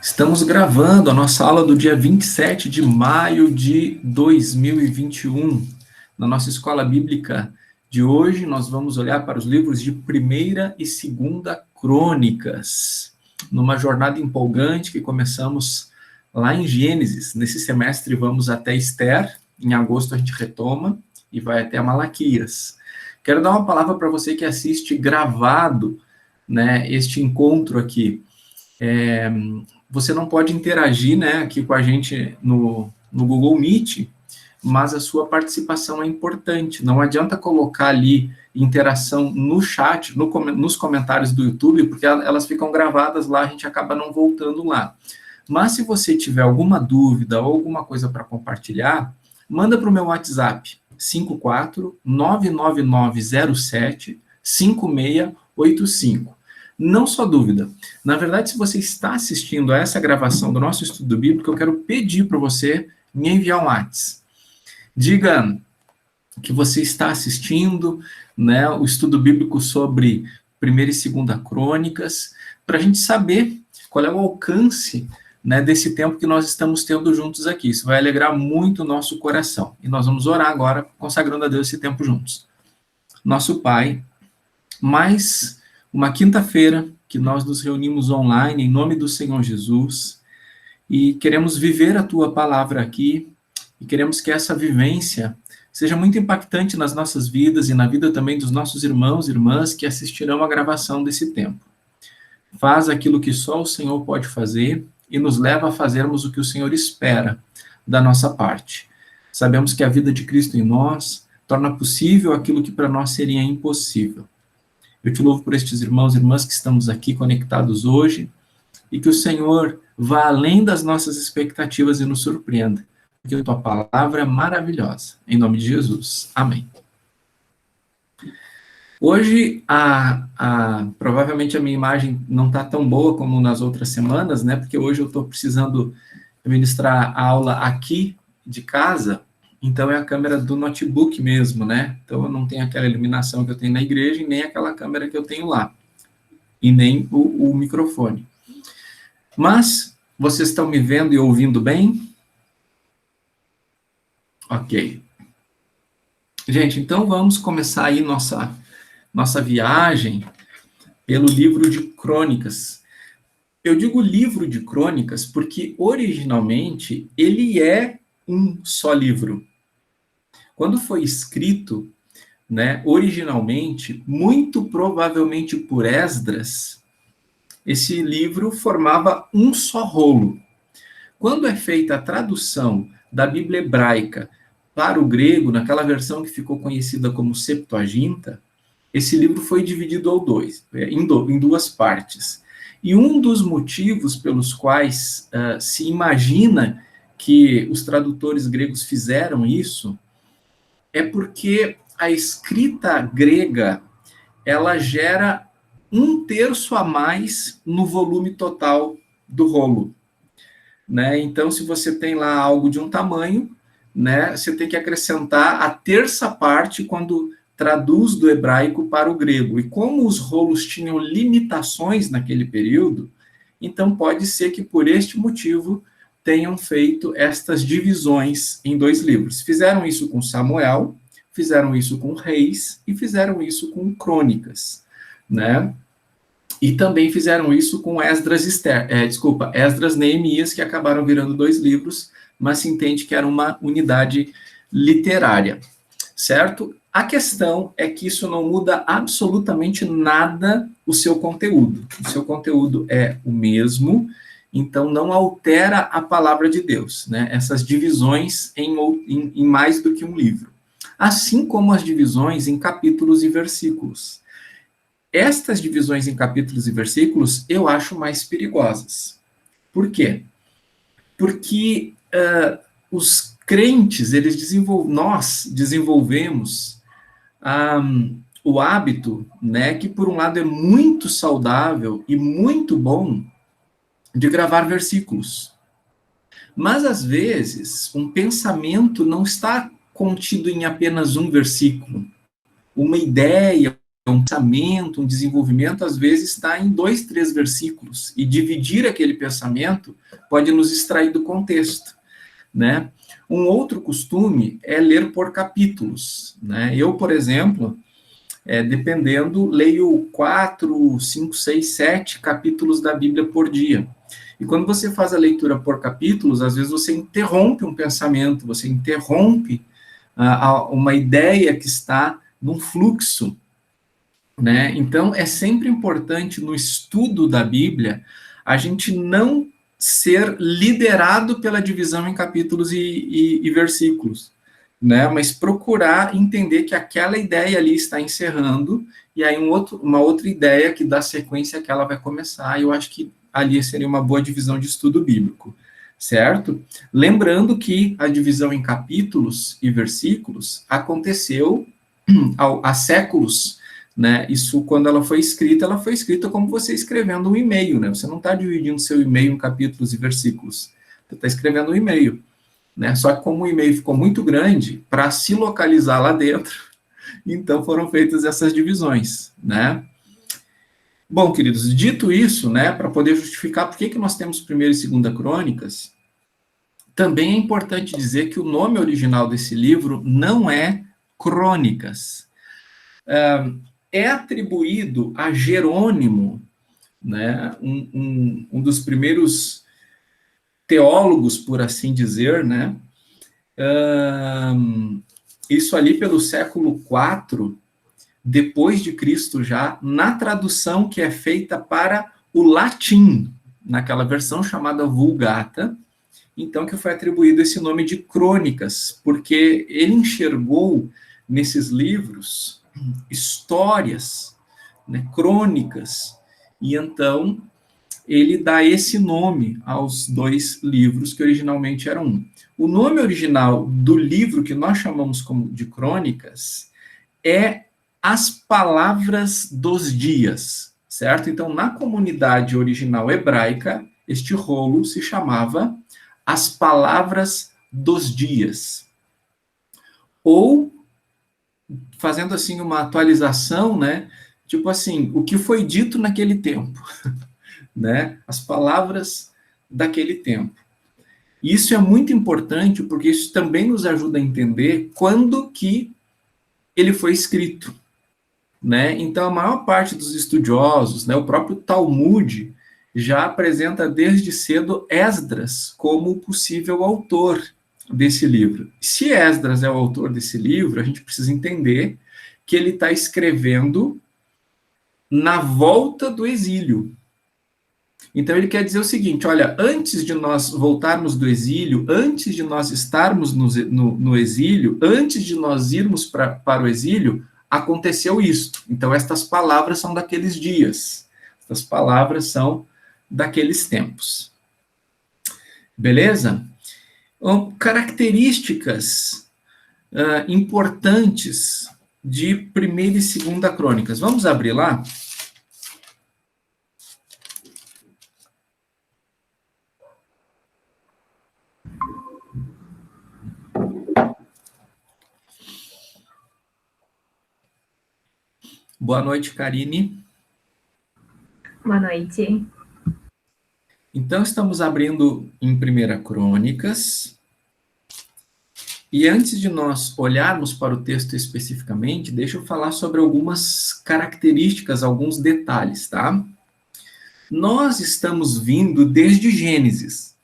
Estamos gravando a nossa aula do dia 27 de maio de 2021. Na nossa escola bíblica de hoje, nós vamos olhar para os livros de 1ª e 2ª Crônicas, numa jornada empolgante que começamos lá em Gênesis. Nesse semestre vamos até Ester, em agosto a gente retoma e vai até Malaquias. Quero dar uma palavra para você que assiste gravado, né, este encontro aqui. Você não pode interagir, né, aqui com a gente no Google Meet, mas a sua participação é importante. Não adianta colocar ali interação no chat, nos comentários do YouTube, porque elas ficam gravadas lá, a gente acaba não voltando lá. Mas se você tiver alguma dúvida ou alguma coisa para compartilhar, manda para o meu WhatsApp, 54999075685. Não só dúvida. Na verdade, se você está assistindo a essa gravação do nosso estudo bíblico, eu quero pedir para você me enviar um WhatsApp. Diga que você está assistindo, né, o estudo bíblico sobre 1ª e 2ª Crônicas, para a gente saber qual é o alcance, né, desse tempo que nós estamos tendo juntos aqui. Isso vai alegrar muito o nosso coração. E nós vamos orar agora, consagrando a Deus esse tempo juntos. Nosso Pai, mais uma quinta-feira que nós nos reunimos online em nome do Senhor Jesus e queremos viver a Tua palavra aqui e queremos que essa vivência seja muito impactante nas nossas vidas e na vida também dos nossos irmãos e irmãs que assistirão à gravação desse tempo. Faz aquilo que só o Senhor pode fazer e nos leva a fazermos o que o Senhor espera da nossa parte. Sabemos que a vida de Cristo em nós torna possível aquilo que para nós seria impossível. Eu te louvo por estes irmãos e irmãs que estamos aqui conectados hoje e que o Senhor vá além das nossas expectativas e nos surpreenda, porque a tua palavra é maravilhosa. Em nome de Jesus. Amém. Hoje, provavelmente a minha imagem não está tão boa como nas outras semanas, né? Porque hoje eu estou precisando ministrar a aula aqui de casa. Então, é a câmera do notebook mesmo, né? Então, eu não tenho aquela iluminação que eu tenho na igreja e nem aquela câmera que eu tenho lá. E nem o microfone. Mas, vocês estão me vendo e ouvindo bem? Ok. Gente, então vamos começar aí nossa viagem pelo livro de Crônicas. Eu digo livro de Crônicas porque, originalmente, ele é um só livro. Quando foi escrito, né, originalmente, muito provavelmente por Esdras, esse livro formava um só rolo. Quando é feita a tradução da Bíblia hebraica para o grego, naquela versão que ficou conhecida como Septuaginta, esse livro foi dividido em duas partes. E um dos motivos pelos quais se imagina que os tradutores gregos fizeram isso é porque a escrita grega, ela gera 1/3 a mais no volume total do rolo, né? Então, se você tem lá algo de um tamanho, né, você tem que acrescentar a 1/3 parte quando traduz do hebraico para o grego. E como os rolos tinham limitações naquele período, então pode ser que por este motivo tenham feito estas divisões em 2 livros. Fizeram isso com Samuel, fizeram isso com Reis e fizeram isso com Crônicas, né? E também fizeram isso com Esdras Neemias, que acabaram virando 2 livros, mas se entende que era uma unidade literária, certo? A questão é que isso não muda absolutamente nada o seu conteúdo. O seu conteúdo é o mesmo, então não altera a palavra de Deus, né? Essas divisões em mais do que um livro. Assim como as divisões em capítulos e versículos. Estas divisões em capítulos e versículos eu acho mais perigosas. Por quê? Porque os crentes, nós desenvolvemos o hábito, né, que por um lado é muito saudável e muito bom, de gravar versículos. Mas, às vezes, um pensamento não está contido em apenas um versículo. Uma ideia, um pensamento, um desenvolvimento, às vezes está em 2, 3 versículos, e dividir aquele pensamento pode nos extrair do contexto, né? Um outro costume é ler por capítulos, né? Eu, por exemplo, dependendo, leio 4, 5, 6, 7 capítulos da Bíblia por dia. E quando você faz a leitura por capítulos, às vezes você interrompe um pensamento, você interrompe uma ideia que está num fluxo, né? Então, é sempre importante no estudo da Bíblia a gente não ser liderado pela divisão em capítulos e versículos, né? Mas procurar entender que aquela ideia ali está encerrando e aí uma outra ideia que dá sequência que ela vai começar. Eu acho que ali seria uma boa divisão de estudo bíblico, certo? Lembrando que a divisão em capítulos e versículos aconteceu há séculos, né? Isso, quando ela foi escrita como você escrevendo um e-mail, né? Você não está dividindo seu e-mail em capítulos e versículos, você está escrevendo um e-mail, né? Só que como o e-mail ficou muito grande, para se localizar lá dentro, então foram feitas essas divisões, né? Bom, queridos, dito isso, né, para poder justificar por que nós temos 1ª e 2ª Crônicas, também é importante dizer que o nome original desse livro não é Crônicas. É atribuído a Jerônimo, né, um dos primeiros teólogos, por assim dizer, né, isso ali pelo século IV depois de Cristo já, na tradução que é feita para o latim, naquela versão chamada Vulgata, então que foi atribuído esse nome de Crônicas, porque ele enxergou nesses livros histórias, né, crônicas, e então ele dá esse nome aos 2 livros que originalmente eram um. O nome original do livro que nós chamamos como de Crônicas é As Palavras dos Dias, certo? Então, na comunidade original hebraica, este rolo se chamava As Palavras dos Dias. Ou, fazendo assim uma atualização, né? Tipo assim, o que foi dito naquele tempo, né? As palavras daquele tempo. E isso é muito importante, porque isso também nos ajuda a entender quando que ele foi escrito, né? Então, a maior parte dos estudiosos, né, o próprio Talmud, já apresenta desde cedo Esdras como possível autor desse livro. Se Esdras é o autor desse livro, a gente precisa entender que ele está escrevendo na volta do exílio. Então, ele quer dizer o seguinte, olha, antes de nós voltarmos do exílio, antes de nós estarmos no exílio, antes de nós irmos para o exílio, aconteceu isto. Então, estas palavras são daqueles dias. Estas palavras são daqueles tempos. Beleza? Então, características importantes de 1ª e 2ª Crônicas. Vamos abrir lá? Boa noite, Karine. Boa noite. Então, estamos abrindo em 1ª Crônicas. E antes de nós olharmos para o texto especificamente, deixa eu falar sobre algumas características, alguns detalhes, tá? Nós estamos vindo desde Gênesis.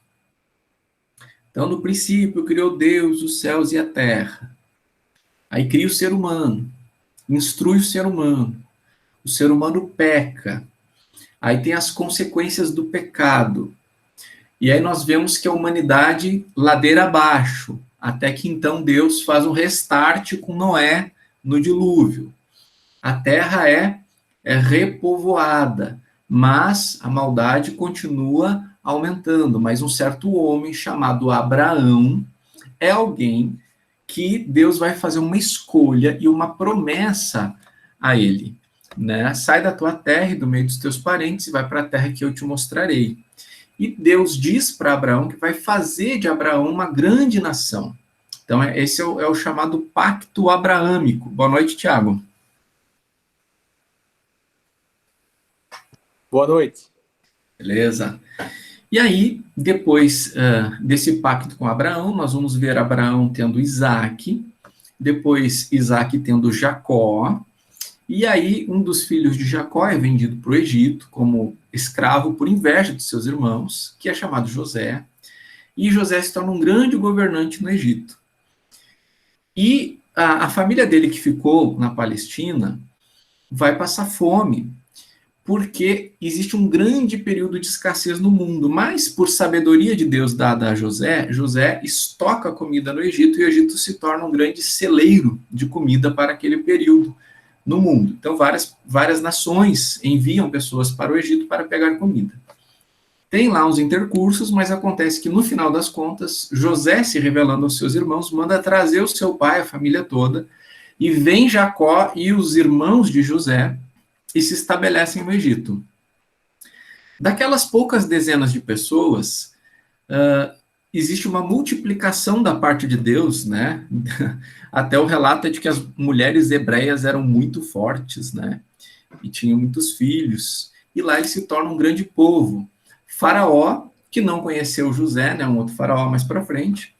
Então, no princípio, criou Deus os céus e a terra. Aí cria o ser humano, instrui o ser humano peca. Aí tem as consequências do pecado. E aí nós vemos que a humanidade ladeira abaixo, até que então Deus faz um restart com Noé no dilúvio. A terra é repovoada, mas a maldade continua aumentando. Mas um certo homem chamado Abraão é alguém que Deus vai fazer uma escolha e uma promessa a ele, né? Sai da tua terra e do meio dos teus parentes e vai para a terra que eu te mostrarei. E Deus diz para Abraão que vai fazer de Abraão uma grande nação. Então, esse é o chamado pacto abraâmico. Boa noite, Tiago. Boa noite. Beleza? E aí, depois desse pacto com Abraão, nós vamos ver Abraão tendo Isaac, depois Isaac tendo Jacó, e aí um dos filhos de Jacó é vendido para o Egito como escravo por inveja de seus irmãos, que é chamado José, e José se torna um grande governante no Egito. E a família dele que ficou na Palestina vai passar fome, porque existe um grande período de escassez no mundo, mas por sabedoria de Deus dada a José, José estoca comida no Egito e o Egito se torna um grande celeiro de comida para aquele período no mundo. Então várias nações enviam pessoas para o Egito para pegar comida. Tem lá uns intercursos, mas acontece que no final das contas, José, se revelando aos seus irmãos, manda trazer o seu pai, a família toda, e vem Jacó e os irmãos de José e se estabelecem no Egito. Daquelas poucas dezenas de pessoas, existe uma multiplicação da parte de Deus, né? Até o relato é de que as mulheres hebreias eram muito fortes, né? E tinham muitos filhos. E lá ele se torna um grande povo. Faraó, que não conheceu José, né? Um outro faraó mais para frente,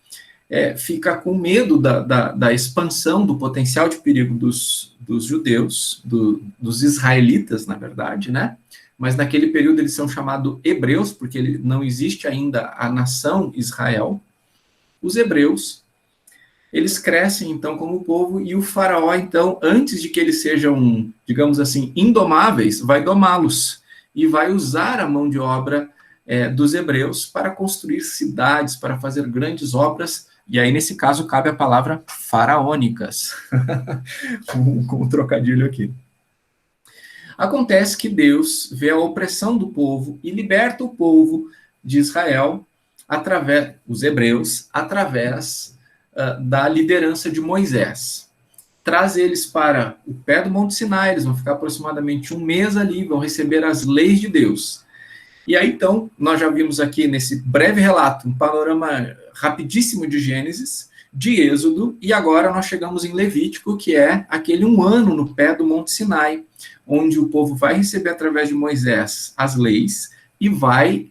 fica com medo da expansão, do potencial de perigo dos judeus, dos israelitas, na verdade, né? Mas naquele período eles são chamados hebreus, porque não existe ainda a nação Israel. Os hebreus, eles crescem, então, como povo, e o faraó, então, antes de que eles sejam, digamos assim, indomáveis, vai domá-los, e vai usar a mão de obra dos hebreus para construir cidades, para fazer grandes obras. E aí, nesse caso, cabe a palavra faraônicas. com um trocadilho aqui. Acontece que Deus vê a opressão do povo e liberta o povo de Israel, os hebreus, através da liderança de Moisés. Traz eles para o pé do Monte Sinai, eles vão ficar aproximadamente um mês ali, vão receber as leis de Deus. E aí, então, nós já vimos aqui nesse breve relato, um panorama rapidíssimo de Gênesis, de Êxodo, e agora nós chegamos em Levítico, que é aquele 1 ano no pé do Monte Sinai, onde o povo vai receber através de Moisés as leis e vai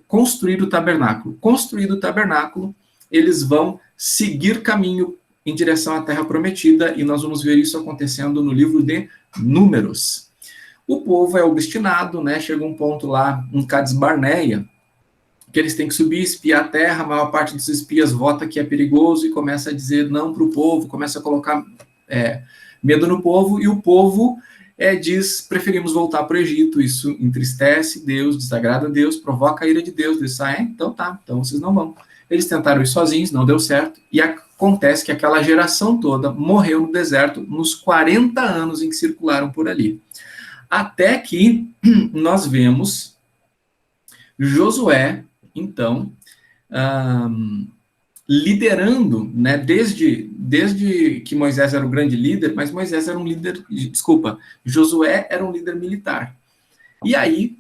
construir o tabernáculo. Construído o tabernáculo, eles vão seguir caminho em direção à Terra Prometida, e nós vamos ver isso acontecendo no livro de Números. O povo é obstinado, né? Chega um ponto lá em Cades Barneia, que eles têm que subir, espiar a terra, a maior parte dos espias vota que é perigoso e começa a dizer não para o povo, começa a colocar medo no povo, e o povo diz, preferimos voltar para o Egito. Isso entristece Deus, desagrada a Deus, provoca a ira de Deus. Deus diz, então tá, então vocês não vão. Eles tentaram ir sozinhos, não deu certo, e acontece que aquela geração toda morreu no deserto nos 40 anos em que circularam por ali. Até que nós vemos Josué, então, liderando, né, desde que Moisés era o grande líder, mas Moisés era um líder, Josué era um líder militar. E aí,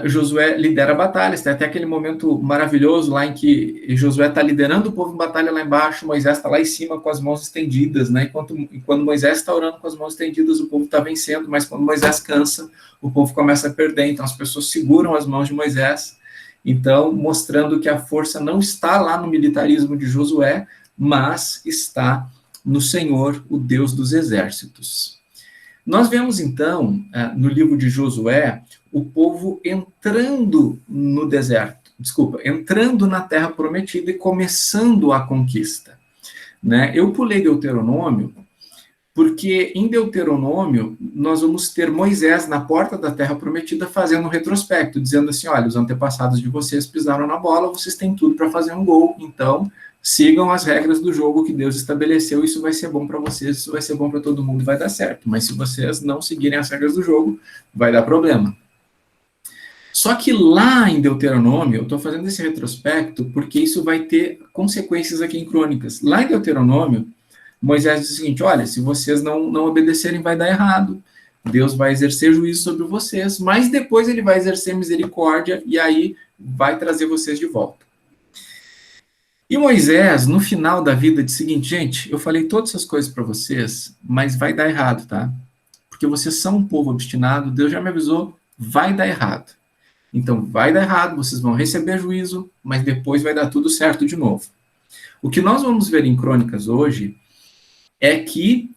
Josué lidera batalhas, tem até aquele momento maravilhoso lá em que Josué está liderando o povo em batalha lá embaixo, Moisés está lá em cima com as mãos estendidas, né? E quando Moisés está orando com as mãos estendidas, o povo está vencendo, mas quando Moisés cansa, o povo começa a perder, então as pessoas seguram as mãos de Moisés, então mostrando que a força não está lá no militarismo de Josué, mas está no Senhor, o Deus dos exércitos. Nós vemos então, no livro de Josué, o povo entrando no deserto, entrando na Terra Prometida e começando a conquista, né? Eu pulei Deuteronômio, porque em Deuteronômio nós vamos ter Moisés na porta da Terra Prometida fazendo um retrospecto, dizendo assim, olha, os antepassados de vocês pisaram na bola, vocês têm tudo para fazer um gol, então sigam as regras do jogo que Deus estabeleceu, isso vai ser bom para vocês, isso vai ser bom para todo mundo, vai dar certo, mas se vocês não seguirem as regras do jogo, vai dar problema. Só que lá em Deuteronômio, eu estou fazendo esse retrospecto porque isso vai ter consequências aqui em Crônicas. Lá em Deuteronômio, Moisés diz o seguinte, olha, se vocês não obedecerem, vai dar errado. Deus vai exercer juízo sobre vocês, mas depois ele vai exercer misericórdia e aí vai trazer vocês de volta. E Moisés, no final da vida, diz o seguinte, gente, eu falei todas essas coisas para vocês, mas vai dar errado, tá? Porque vocês são um povo obstinado, Deus já me avisou, vai dar errado. Então, vai dar errado, vocês vão receber juízo, mas depois vai dar tudo certo de novo. O que nós vamos ver em Crônicas hoje é que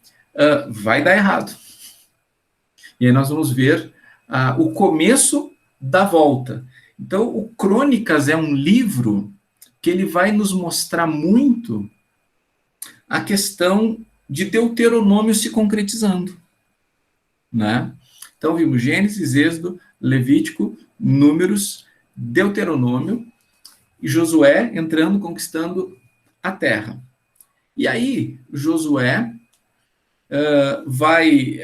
vai dar errado. E aí nós vamos ver o começo da volta. Então, o Crônicas é um livro que ele vai nos mostrar muito a questão de Deuteronômio se concretizando, né? Então, vimos Gênesis, Êxodo, Levítico, Números, Deuteronômio, e Josué entrando, conquistando a terra. E aí, Josué vai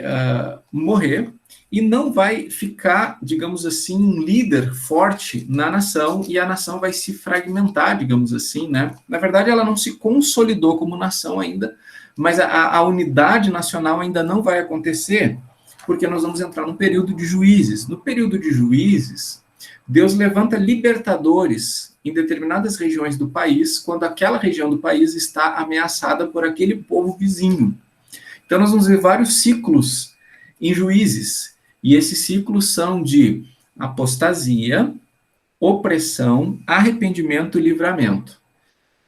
morrer e não vai ficar, digamos assim, um líder forte na nação, e a nação vai se fragmentar, digamos assim, né? Na verdade, ela não se consolidou como nação ainda, mas a unidade nacional ainda não vai acontecer, porque nós vamos entrar num período de juízes. No período de juízes, Deus levanta libertadores em determinadas regiões do país, quando aquela região do país está ameaçada por aquele povo vizinho. Então, nós vamos ver vários ciclos em juízes, e esses ciclos são de apostasia, opressão, arrependimento e livramento.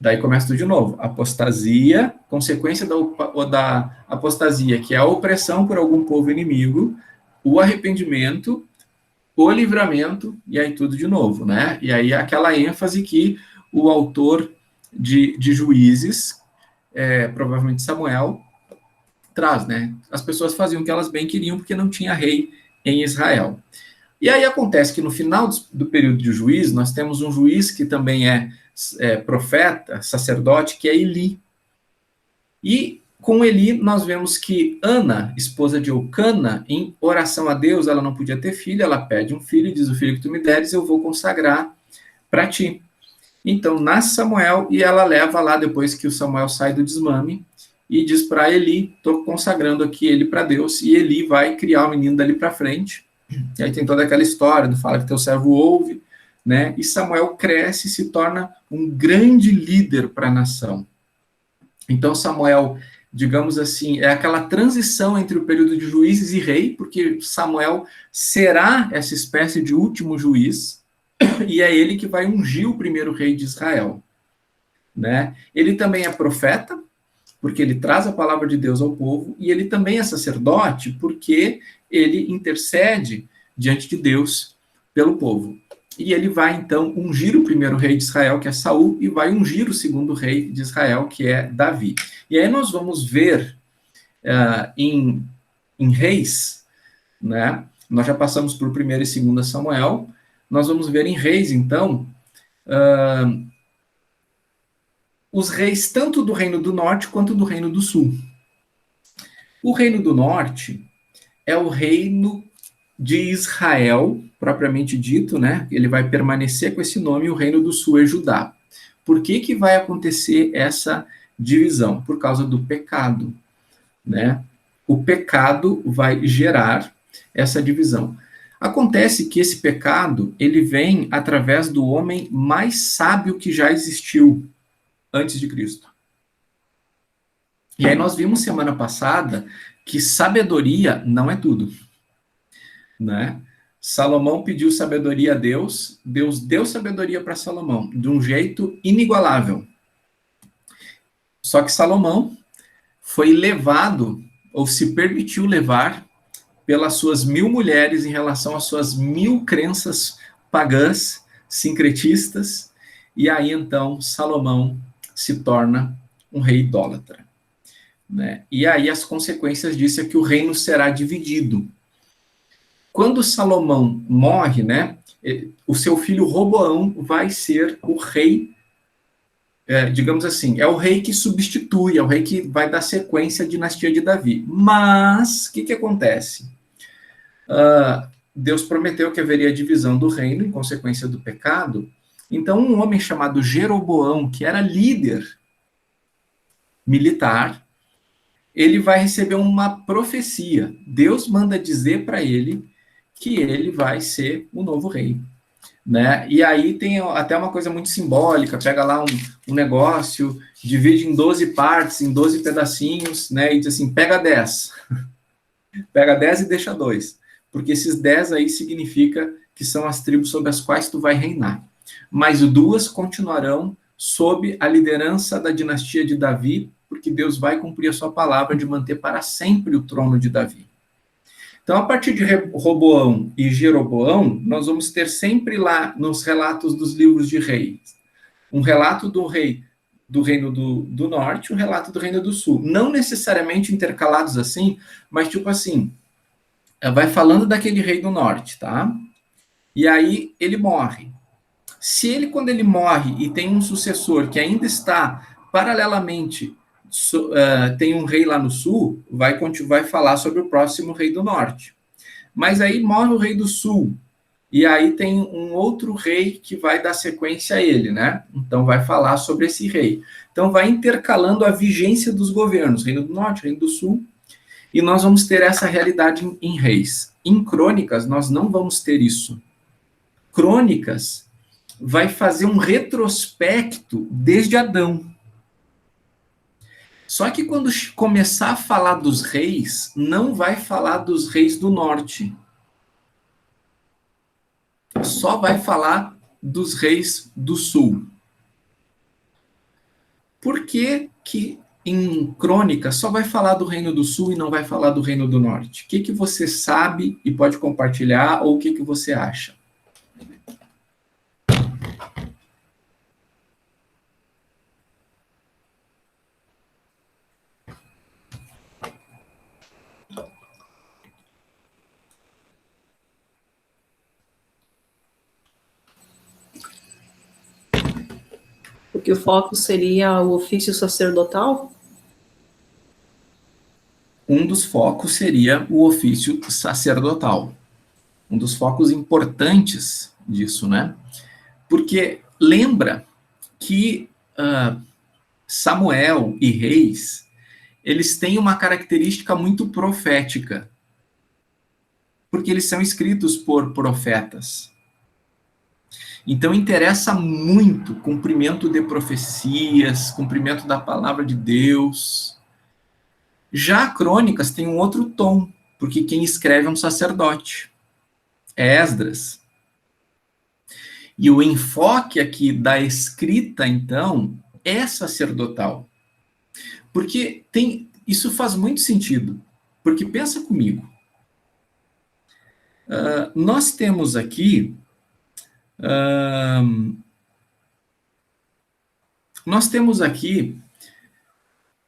Daí começa tudo de novo. Apostasia, consequência da apostasia, que é a opressão por algum povo inimigo, o arrependimento, o livramento, e aí tudo de novo, né? E aí aquela ênfase que o autor de Juízes, provavelmente Samuel, traz, né? As pessoas faziam o que elas bem queriam porque não tinha rei em Israel. E aí acontece que no final do período de juízo, nós temos um juiz que também é profeta, sacerdote, que é Eli. E com Eli nós vemos que Ana, esposa de Eucana, em oração a Deus, ela não podia ter filho, ela pede um filho, diz: o filho que tu me deres eu vou consagrar para ti. Então nasce Samuel e ela leva lá, depois que o Samuel sai do desmame, e diz para Eli: estou consagrando aqui ele para Deus, e Eli vai criar o menino dali para frente. E aí tem toda aquela história do fala que teu servo ouve, né? E Samuel cresce e se torna um grande líder para a nação. Então Samuel, digamos assim, é aquela transição entre o período de juízes e rei, porque Samuel será essa espécie de último juiz, e é ele que vai ungir o primeiro rei de Israel, né? Ele também é profeta, porque ele traz a palavra de Deus ao povo, e ele também é sacerdote, porque ele intercede diante de Deus pelo povo. E ele vai, então, ungir o primeiro rei de Israel, que é Saul, e vai ungir o segundo rei de Israel, que é Davi. E aí nós vamos ver em Reis, né? Nós já passamos por 1º e 2 Samuel, nós vamos ver em Reis, então, os reis tanto do Reino do Norte quanto do Reino do Sul. O Reino do Norte é o reino de Israel, propriamente dito, né? Ele vai permanecer com esse nome, e o Reino do Sul é Judá. Por que vai acontecer essa divisão? Por causa do pecado, né? O pecado vai gerar essa divisão. Acontece que esse pecado, ele vem através do homem mais sábio que já existiu antes de Cristo. E aí nós vimos semana passada que sabedoria não é tudo, né? Salomão pediu sabedoria a Deus, Deus deu sabedoria para Salomão, de um jeito inigualável. Só que Salomão foi levado, ou se permitiu levar, pelas suas 1000 mulheres em relação às suas 1000 crenças pagãs, sincretistas, e aí então Salomão se torna um rei idólatra, né? E aí as consequências disso é que o reino será dividido. Quando Salomão morre, né, o seu filho Roboão vai ser o rei, digamos assim, é o rei que substitui, é o rei que vai dar sequência à dinastia de Davi. Mas, o que acontece? Deus prometeu que haveria divisão do reino em consequência do pecado. Então, um homem chamado Jeroboão, que era líder militar, ele vai receber uma profecia. Deus manda dizer para ele que ele vai ser o novo rei, né? E aí tem até uma coisa muito simbólica, pega lá um negócio, divide em 12 partes, em 12 pedacinhos, né? E diz assim, pega 10. Pega 10 e deixa 2. porque esses 10 aí significa que são as tribos sobre as quais tu vai reinar. Mas 2 continuarão sob a liderança da dinastia de Davi, porque Deus vai cumprir a sua palavra de manter para sempre o trono de Davi. Então, a partir de Roboão e Jeroboão, nós vamos ter sempre lá nos relatos dos livros de reis, um relato do rei do reino do norte, um relato do reino do sul. Não necessariamente intercalados assim, mas tipo assim, vai falando daquele rei do norte, tá? E aí ele morre. Se ele, quando ele morre e tem um sucessor que ainda está paralelamente, tem um rei lá no sul, vai falar sobre o próximo rei do norte. Mas aí morre o rei do sul, e aí tem um outro rei que vai dar sequência a ele, né? Então vai falar sobre esse rei. Então vai intercalando a vigência dos governos, Reino do Norte, Reino do Sul, e nós vamos ter essa realidade em reis. Em crônicas, nós não vamos ter isso. Crônicas vai fazer um retrospecto desde Adão. Só que quando começar a falar dos reis, não vai falar dos reis do norte. Só vai falar dos reis do sul. Por que que em crônica só vai falar do reino do sul e não vai falar do reino do norte? O que você sabe e pode compartilhar, ou o que você acha? Porque o foco seria o ofício sacerdotal? Um dos focos seria o ofício sacerdotal. Um dos focos importantes disso, né? Porque lembra que Samuel e Reis, eles têm uma característica muito profética, porque eles são escritos por profetas. Então interessa muito cumprimento de profecias, cumprimento da palavra de Deus. Já Crônicas tem um outro tom, porque quem escreve é um sacerdote, é Esdras. E o enfoque aqui da escrita, então, é sacerdotal. Porque isso faz muito sentido. Porque pensa comigo. Nós temos aqui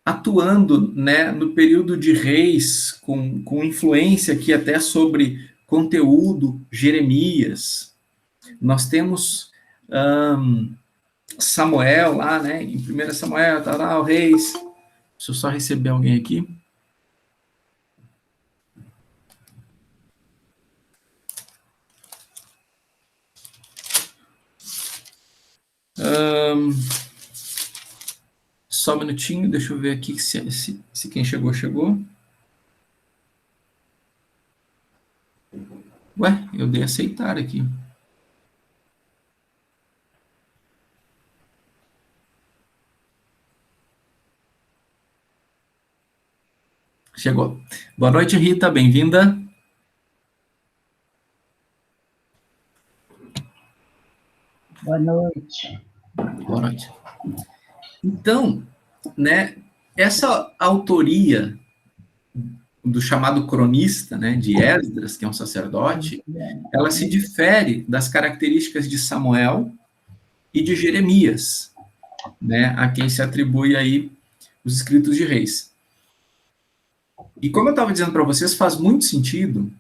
atuando, né, no período de reis, com influência aqui até sobre conteúdo, Jeremias. Nós temos Samuel lá, né, em 1 Samuel, tá lá, o reis. Deixa eu só receber alguém aqui. Só um minutinho, deixa eu ver aqui se quem chegou, chegou. Ué, eu dei aceitar aqui. Chegou. Boa noite, Rita, bem-vinda. Boa noite. Boa noite. Então, né, essa autoria do chamado cronista, né, de Esdras, que é um sacerdote, ela se difere das características de Samuel e de Jeremias, né, a quem se atribui aí os escritos de reis. E como eu estava dizendo para vocês, faz muito sentido,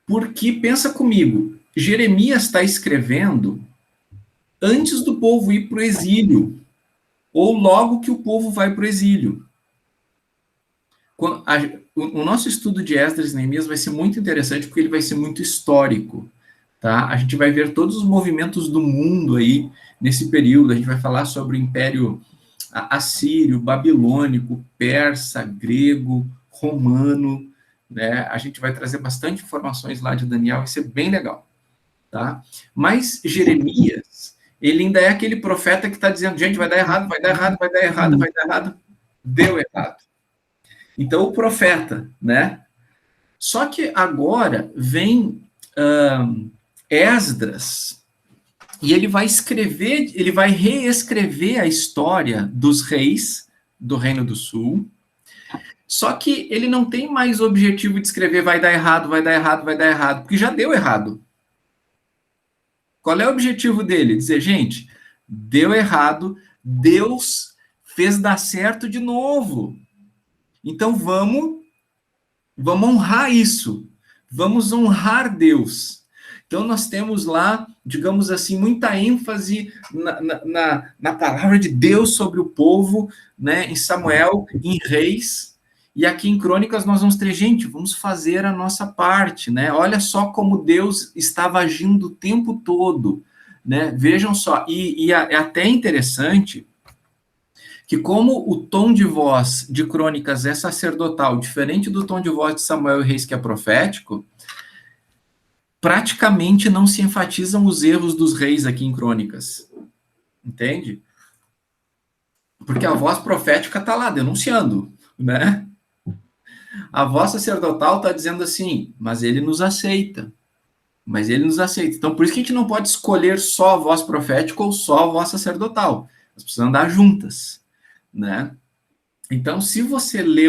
porque, pensa comigo, Jeremias está escrevendo antes do povo ir para o exílio, ou logo que o povo vai para o exílio. O nosso estudo de Esdras e Neemias vai ser muito interessante, porque ele vai ser muito histórico, tá? A gente vai ver todos os movimentos do mundo aí, nesse período. A gente vai falar sobre o Império Assírio, Babilônico, Persa, Grego, Romano, né? A gente vai trazer bastante informações lá de Daniel, vai ser bem legal, tá? Mas Jeremias, ele ainda é aquele profeta que está dizendo, gente, vai dar errado, vai dar errado, vai dar errado, vai dar errado. Deu errado. Então, o profeta, né? Só que agora vem Esdras, e ele vai reescrever a história dos reis do Reino do Sul, só que ele não tem mais o objetivo de escrever vai dar errado, vai dar errado, vai dar errado, porque já deu errado. Qual é o objetivo dele? Dizer, gente, deu errado, Deus fez dar certo de novo. Então vamos honrar isso. Vamos honrar Deus. Então nós temos lá, digamos assim, muita ênfase na palavra de Deus sobre o povo, né, em Samuel, em Reis. E aqui em Crônicas nós vamos ter, gente, vamos fazer a nossa parte, né? Olha só como Deus estava agindo o tempo todo, né? Vejam só, e é até interessante que como o tom de voz de Crônicas é sacerdotal, diferente do tom de voz de Samuel e Reis, que é profético, praticamente não se enfatizam os erros dos reis aqui em Crônicas. Entende? Porque a voz profética está lá, denunciando, né? A voz sacerdotal está dizendo assim, mas ele nos aceita. Mas ele nos aceita. Então, por isso que a gente não pode escolher só a voz profética ou só a voz sacerdotal. Nós precisamos andar juntas, né? Então, se você lê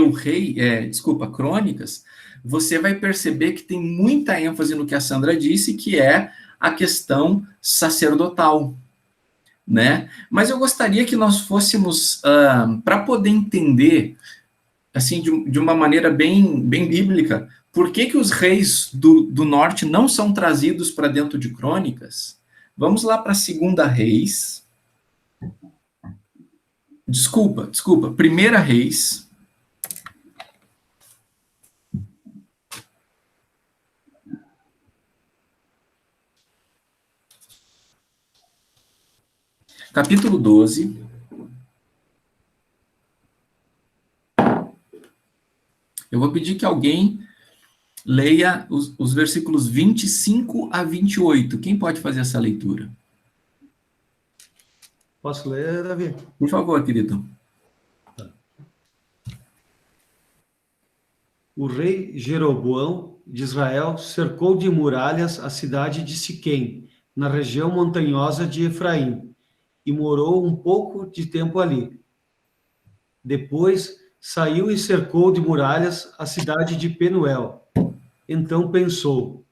Crônicas, você vai perceber que tem muita ênfase no que a Sandra disse, que é a questão sacerdotal, né? Mas eu gostaria que nós fôssemos, para poder entender, assim, de uma maneira bem bíblica, por que os reis do norte não são trazidos para dentro de Crônicas? Vamos lá para 2 Reis. Desculpa. 1 Reis. Capítulo 12. Eu vou pedir que alguém leia os versículos 25 a 28. Quem pode fazer essa leitura? Posso ler, Davi? Por favor, querido. O rei Jeroboão de Israel cercou de muralhas a cidade de Siquém, na região montanhosa de Efraim, e morou um pouco de tempo ali. Depois saiu e cercou de muralhas a cidade de Penuel. Então pensou,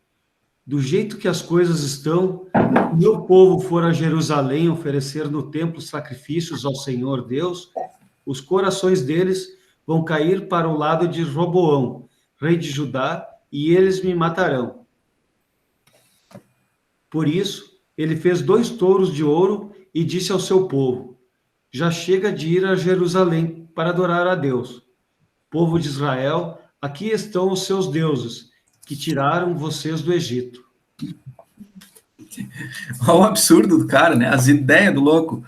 do jeito que as coisas estão, se meu povo for a Jerusalém oferecer no templo sacrifícios ao Senhor Deus, os corações deles vão cair para o lado de Roboão, rei de Judá, e eles me matarão. Por isso, ele fez 2 touros de ouro e disse ao seu povo, já chega de ir a Jerusalém para adorar a Deus. Povo de Israel, aqui estão os seus deuses, que tiraram vocês do Egito. Olha o absurdo do cara, né? As ideias do louco.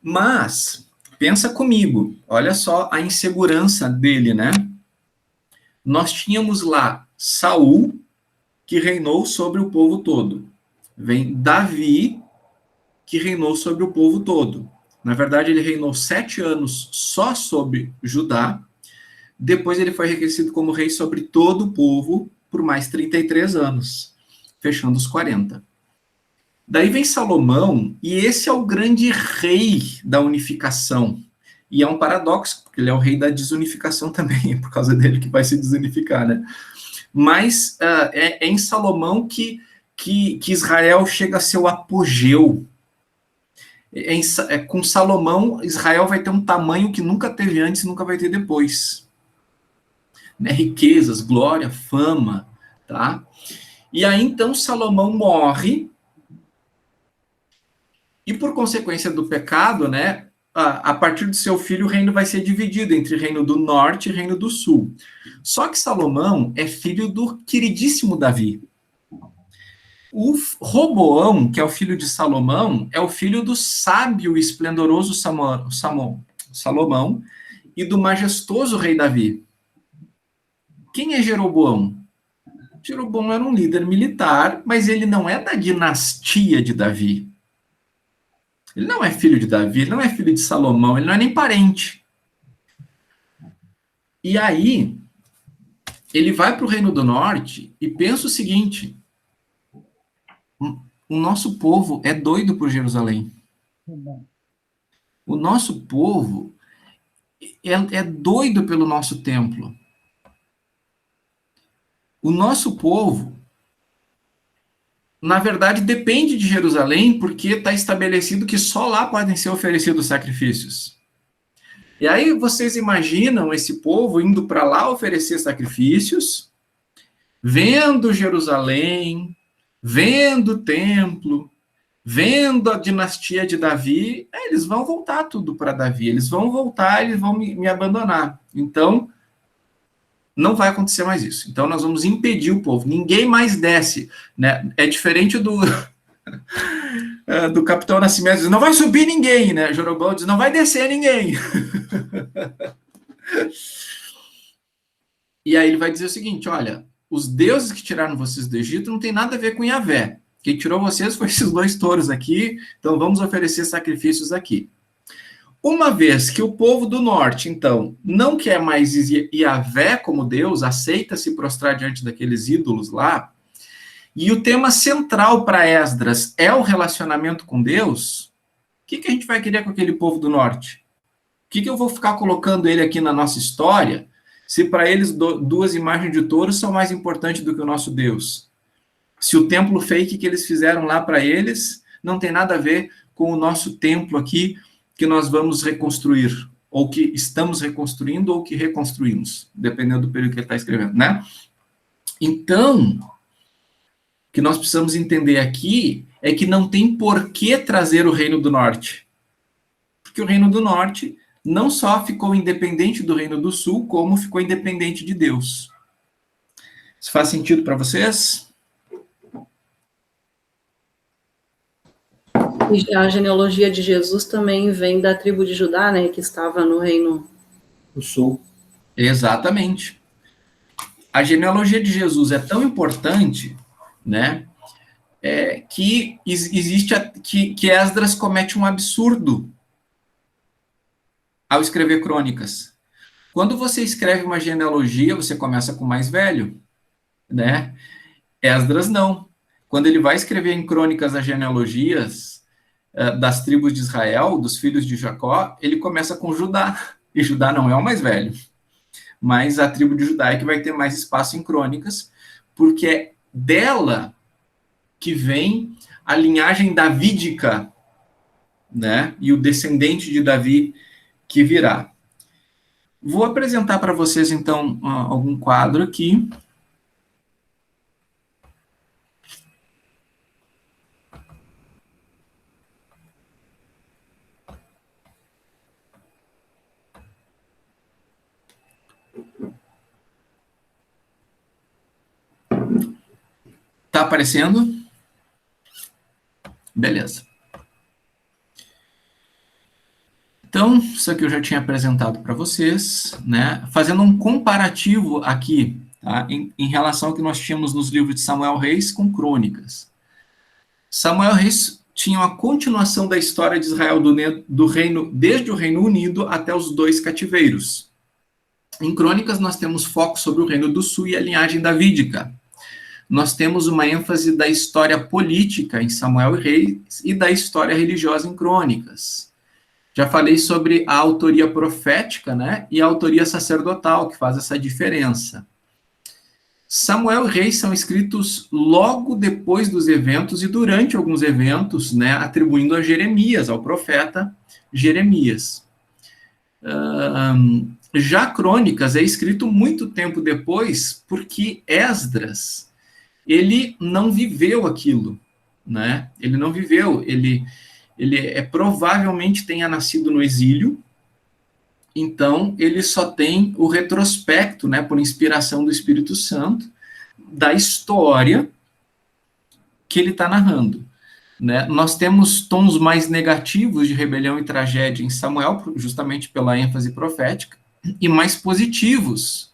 Mas, pensa comigo, olha só a insegurança dele, né? Nós tínhamos lá Saul, que reinou sobre o povo todo. Vem Davi, que reinou sobre o povo todo. Na verdade, ele reinou 7 anos só sobre Judá. Depois ele foi reconhecido como rei sobre todo o povo por mais 33 anos, fechando os 40. Daí vem Salomão, e esse é o grande rei da unificação. E é um paradoxo, porque ele é o rei da desunificação também, é por causa dele que vai se desunificar, né? Mas é em Salomão que Israel chega a seu apogeu. Com Salomão, Israel vai ter um tamanho que nunca teve antes e nunca vai ter depois. Né? Riquezas, glória, fama, tá? E aí, então, Salomão morre, e por consequência do pecado, né, a partir do seu filho, o reino vai ser dividido entre reino do norte e reino do sul. Só que Salomão é filho do queridíssimo Davi. O Roboão, que é o filho de Salomão, é o filho do sábio e esplendoroso Salomão e do majestoso rei Davi. Quem é Jeroboão? Jeroboão era um líder militar, mas ele não é da dinastia de Davi. Ele não é filho de Davi, ele não é filho de Salomão, ele não é nem parente. E aí, ele vai para o Reino do Norte e pensa o seguinte: o nosso povo é doido por Jerusalém. O nosso povo é doido pelo nosso templo. O nosso povo, na verdade, depende de Jerusalém, porque está estabelecido que só lá podem ser oferecidos sacrifícios. E aí vocês imaginam esse povo indo para lá oferecer sacrifícios, vendo Jerusalém, vendo o templo, vendo a dinastia de Davi, eles vão voltar tudo para Davi, eles vão voltar, eles vão me abandonar. Então, não vai acontecer mais isso. Então, nós vamos impedir o povo. Ninguém mais desce, né? É diferente do do Capitão Nascimento, diz, não vai subir ninguém, né? Jeroboão diz, não vai descer ninguém. E aí ele vai dizer o seguinte, olha, os deuses que tiraram vocês do Egito não tem nada a ver com Yahvé. Quem tirou vocês foi esses 2 touros aqui, então vamos oferecer sacrifícios aqui. Uma vez que o povo do norte, então, não quer mais Yahvé como Deus, aceita se prostrar diante daqueles ídolos lá, e o tema central para Esdras é o relacionamento com Deus, o que a gente vai querer com aquele povo do norte? O que eu vou ficar colocando ele aqui na nossa história, se para eles 2 imagens de touros são mais importantes do que o nosso Deus? Se o templo fake que eles fizeram lá para eles não tem nada a ver com o nosso templo aqui, que nós vamos reconstruir, ou que estamos reconstruindo, ou que reconstruímos, dependendo do período que ele está escrevendo, né? Então, o que nós precisamos entender aqui é que não tem por que trazer o Reino do Norte. Porque o Reino do Norte não só ficou independente do Reino do Sul, como ficou independente de Deus. Isso faz sentido para vocês? E a genealogia de Jesus também vem da tribo de Judá, né, que estava no Reino do Sul. Exatamente. A genealogia de Jesus é tão importante, né, que existe que Esdras comete um absurdo ao escrever crônicas. Quando você escreve uma genealogia, você começa com o mais velho, né? Esdras não. Quando ele vai escrever em crônicas as genealogias das tribos de Israel, dos filhos de Jacó, ele começa com Judá. E Judá não é o mais velho. Mas a tribo de Judá é que vai ter mais espaço em crônicas, porque é dela que vem a linhagem davídica, né? E o descendente de Davi que virá. Vou apresentar para vocês, então, algum quadro aqui. Tá aparecendo? Beleza. Então, isso aqui eu já tinha apresentado para vocês, né? Fazendo um comparativo aqui, tá? Em relação ao que nós tínhamos nos livros de Samuel Reis com Crônicas. Samuel Reis tinha uma continuação da história de Israel do reino, desde o Reino Unido até os 2 cativeiros. Em Crônicas, nós temos foco sobre o Reino do Sul e a linhagem davídica. Nós temos uma ênfase da história política em Samuel e Reis e da história religiosa em Crônicas. Já falei sobre a autoria profética, né, e a autoria sacerdotal, que faz essa diferença. Samuel e Reis são escritos logo depois dos eventos e durante alguns eventos, né, atribuindo a Jeremias, ao profeta Jeremias. Já Crônicas é escrito muito tempo depois, porque Esdras, ele não viveu aquilo, né? Ele não viveu, ele provavelmente tenha nascido no exílio, então ele só tem o retrospecto, né, por inspiração do Espírito Santo, da história que ele está narrando, né? Nós temos tons mais negativos de rebelião e tragédia em Samuel, justamente pela ênfase profética, e mais positivos,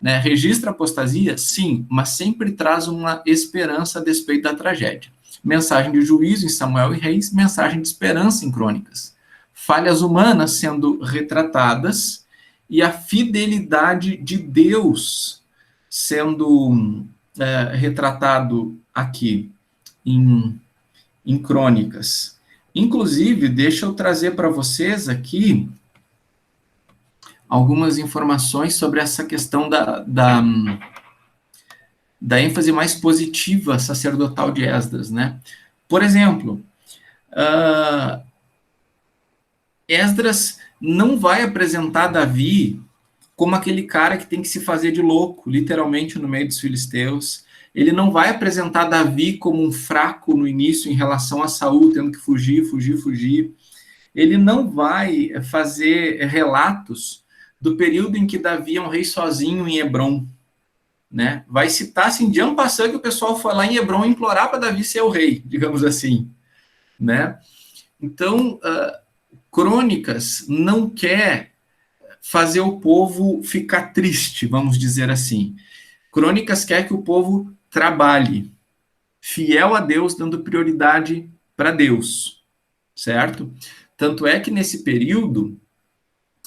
né? Registra a apostasia? Sim, mas sempre traz uma esperança a despeito da tragédia. Mensagem de juízo em Samuel e Reis, mensagem de esperança em Crônicas. Falhas humanas sendo retratadas e a fidelidade de Deus sendo retratado aqui em Crônicas. Inclusive, deixa eu trazer para vocês aqui algumas informações sobre essa questão da ênfase mais positiva sacerdotal de Esdras, né? Por exemplo, Esdras não vai apresentar Davi como aquele cara que tem que se fazer de louco, literalmente, no meio dos filisteus. Ele não vai apresentar Davi como um fraco no início em relação a Saul, tendo que fugir. Ele não vai fazer relatos do período em que Davi é um rei sozinho em Hebrom, né? Vai citar, assim, de ano passado que o pessoal foi lá em Hebrom implorar para Davi ser o rei, digamos assim, né? Então, Crônicas não quer fazer o povo ficar triste, vamos dizer assim. Crônicas quer que o povo trabalhe, fiel a Deus, dando prioridade para Deus, certo? Tanto é que nesse período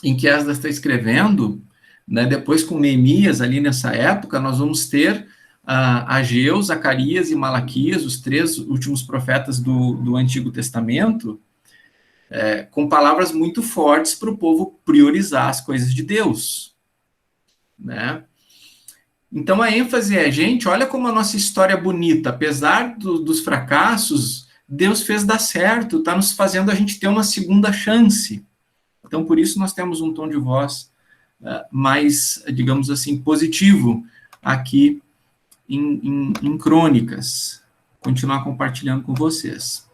em que Esdras está escrevendo, né, depois com Neemias, ali nessa época, nós vamos ter Ageu, Zacarias e Malaquias, os 3 últimos profetas do Antigo Testamento, com palavras muito fortes para o povo priorizar as coisas de Deus, né? Então a ênfase é, gente, olha como a nossa história é bonita, apesar dos fracassos, Deus fez dar certo, está nos fazendo a gente ter uma segunda chance. Então por isso nós temos um tom de voz mais, digamos assim, positivo aqui em Crônicas. Continuar compartilhando com vocês.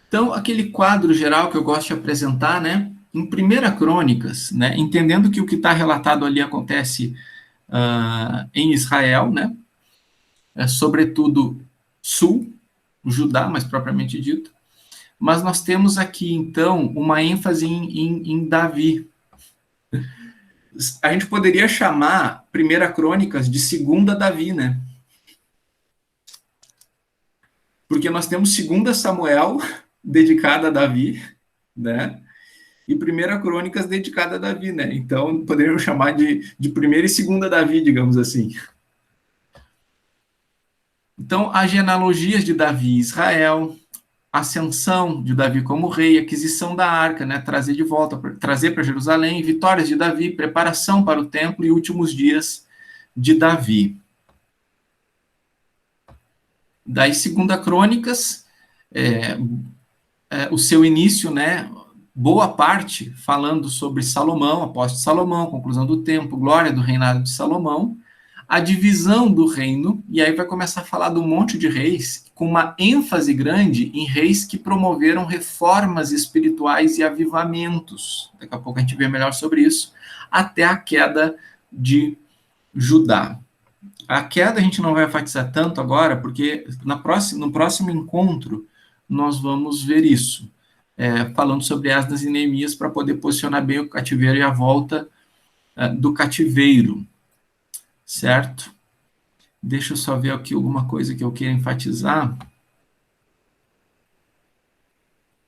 Então, aquele quadro geral que eu gosto de apresentar, né? Em 1 Crônicas, né? Entendendo que o que está relatado ali acontece em Israel, né? Sobretudo sul, Judá, mais propriamente dito. Mas nós temos aqui, então, uma ênfase em Davi. A gente poderia chamar 1 Crônicas de segunda Davi, né? Porque nós temos 2 Samuel dedicada a Davi, né? E 1 Crônicas dedicada a Davi, né? Então, poderíamos chamar de primeira e segunda Davi, digamos assim. Então, as genealogias de Davi e Israel, ascensão de Davi como rei, aquisição da arca, né? Trazer de volta, trazer para Jerusalém, vitórias de Davi, preparação para o templo e últimos dias de Davi. Daí, 2 Crônicas, o seu início, né? Boa parte falando sobre Salomão, apóstolo Salomão, conclusão do templo, glória do reinado de Salomão, a divisão do reino, e aí vai começar a falar de um monte de reis, com uma ênfase grande em reis que promoveram reformas espirituais e avivamentos. Daqui a pouco a gente vê melhor sobre isso, até a queda de Judá. A queda a gente não vai enfatizar tanto agora, porque no próximo encontro nós vamos ver isso. Falando sobre Esdras e Neemias, para poder posicionar bem o cativeiro e a volta do cativeiro, certo? Deixa eu só ver aqui alguma coisa que eu queira enfatizar.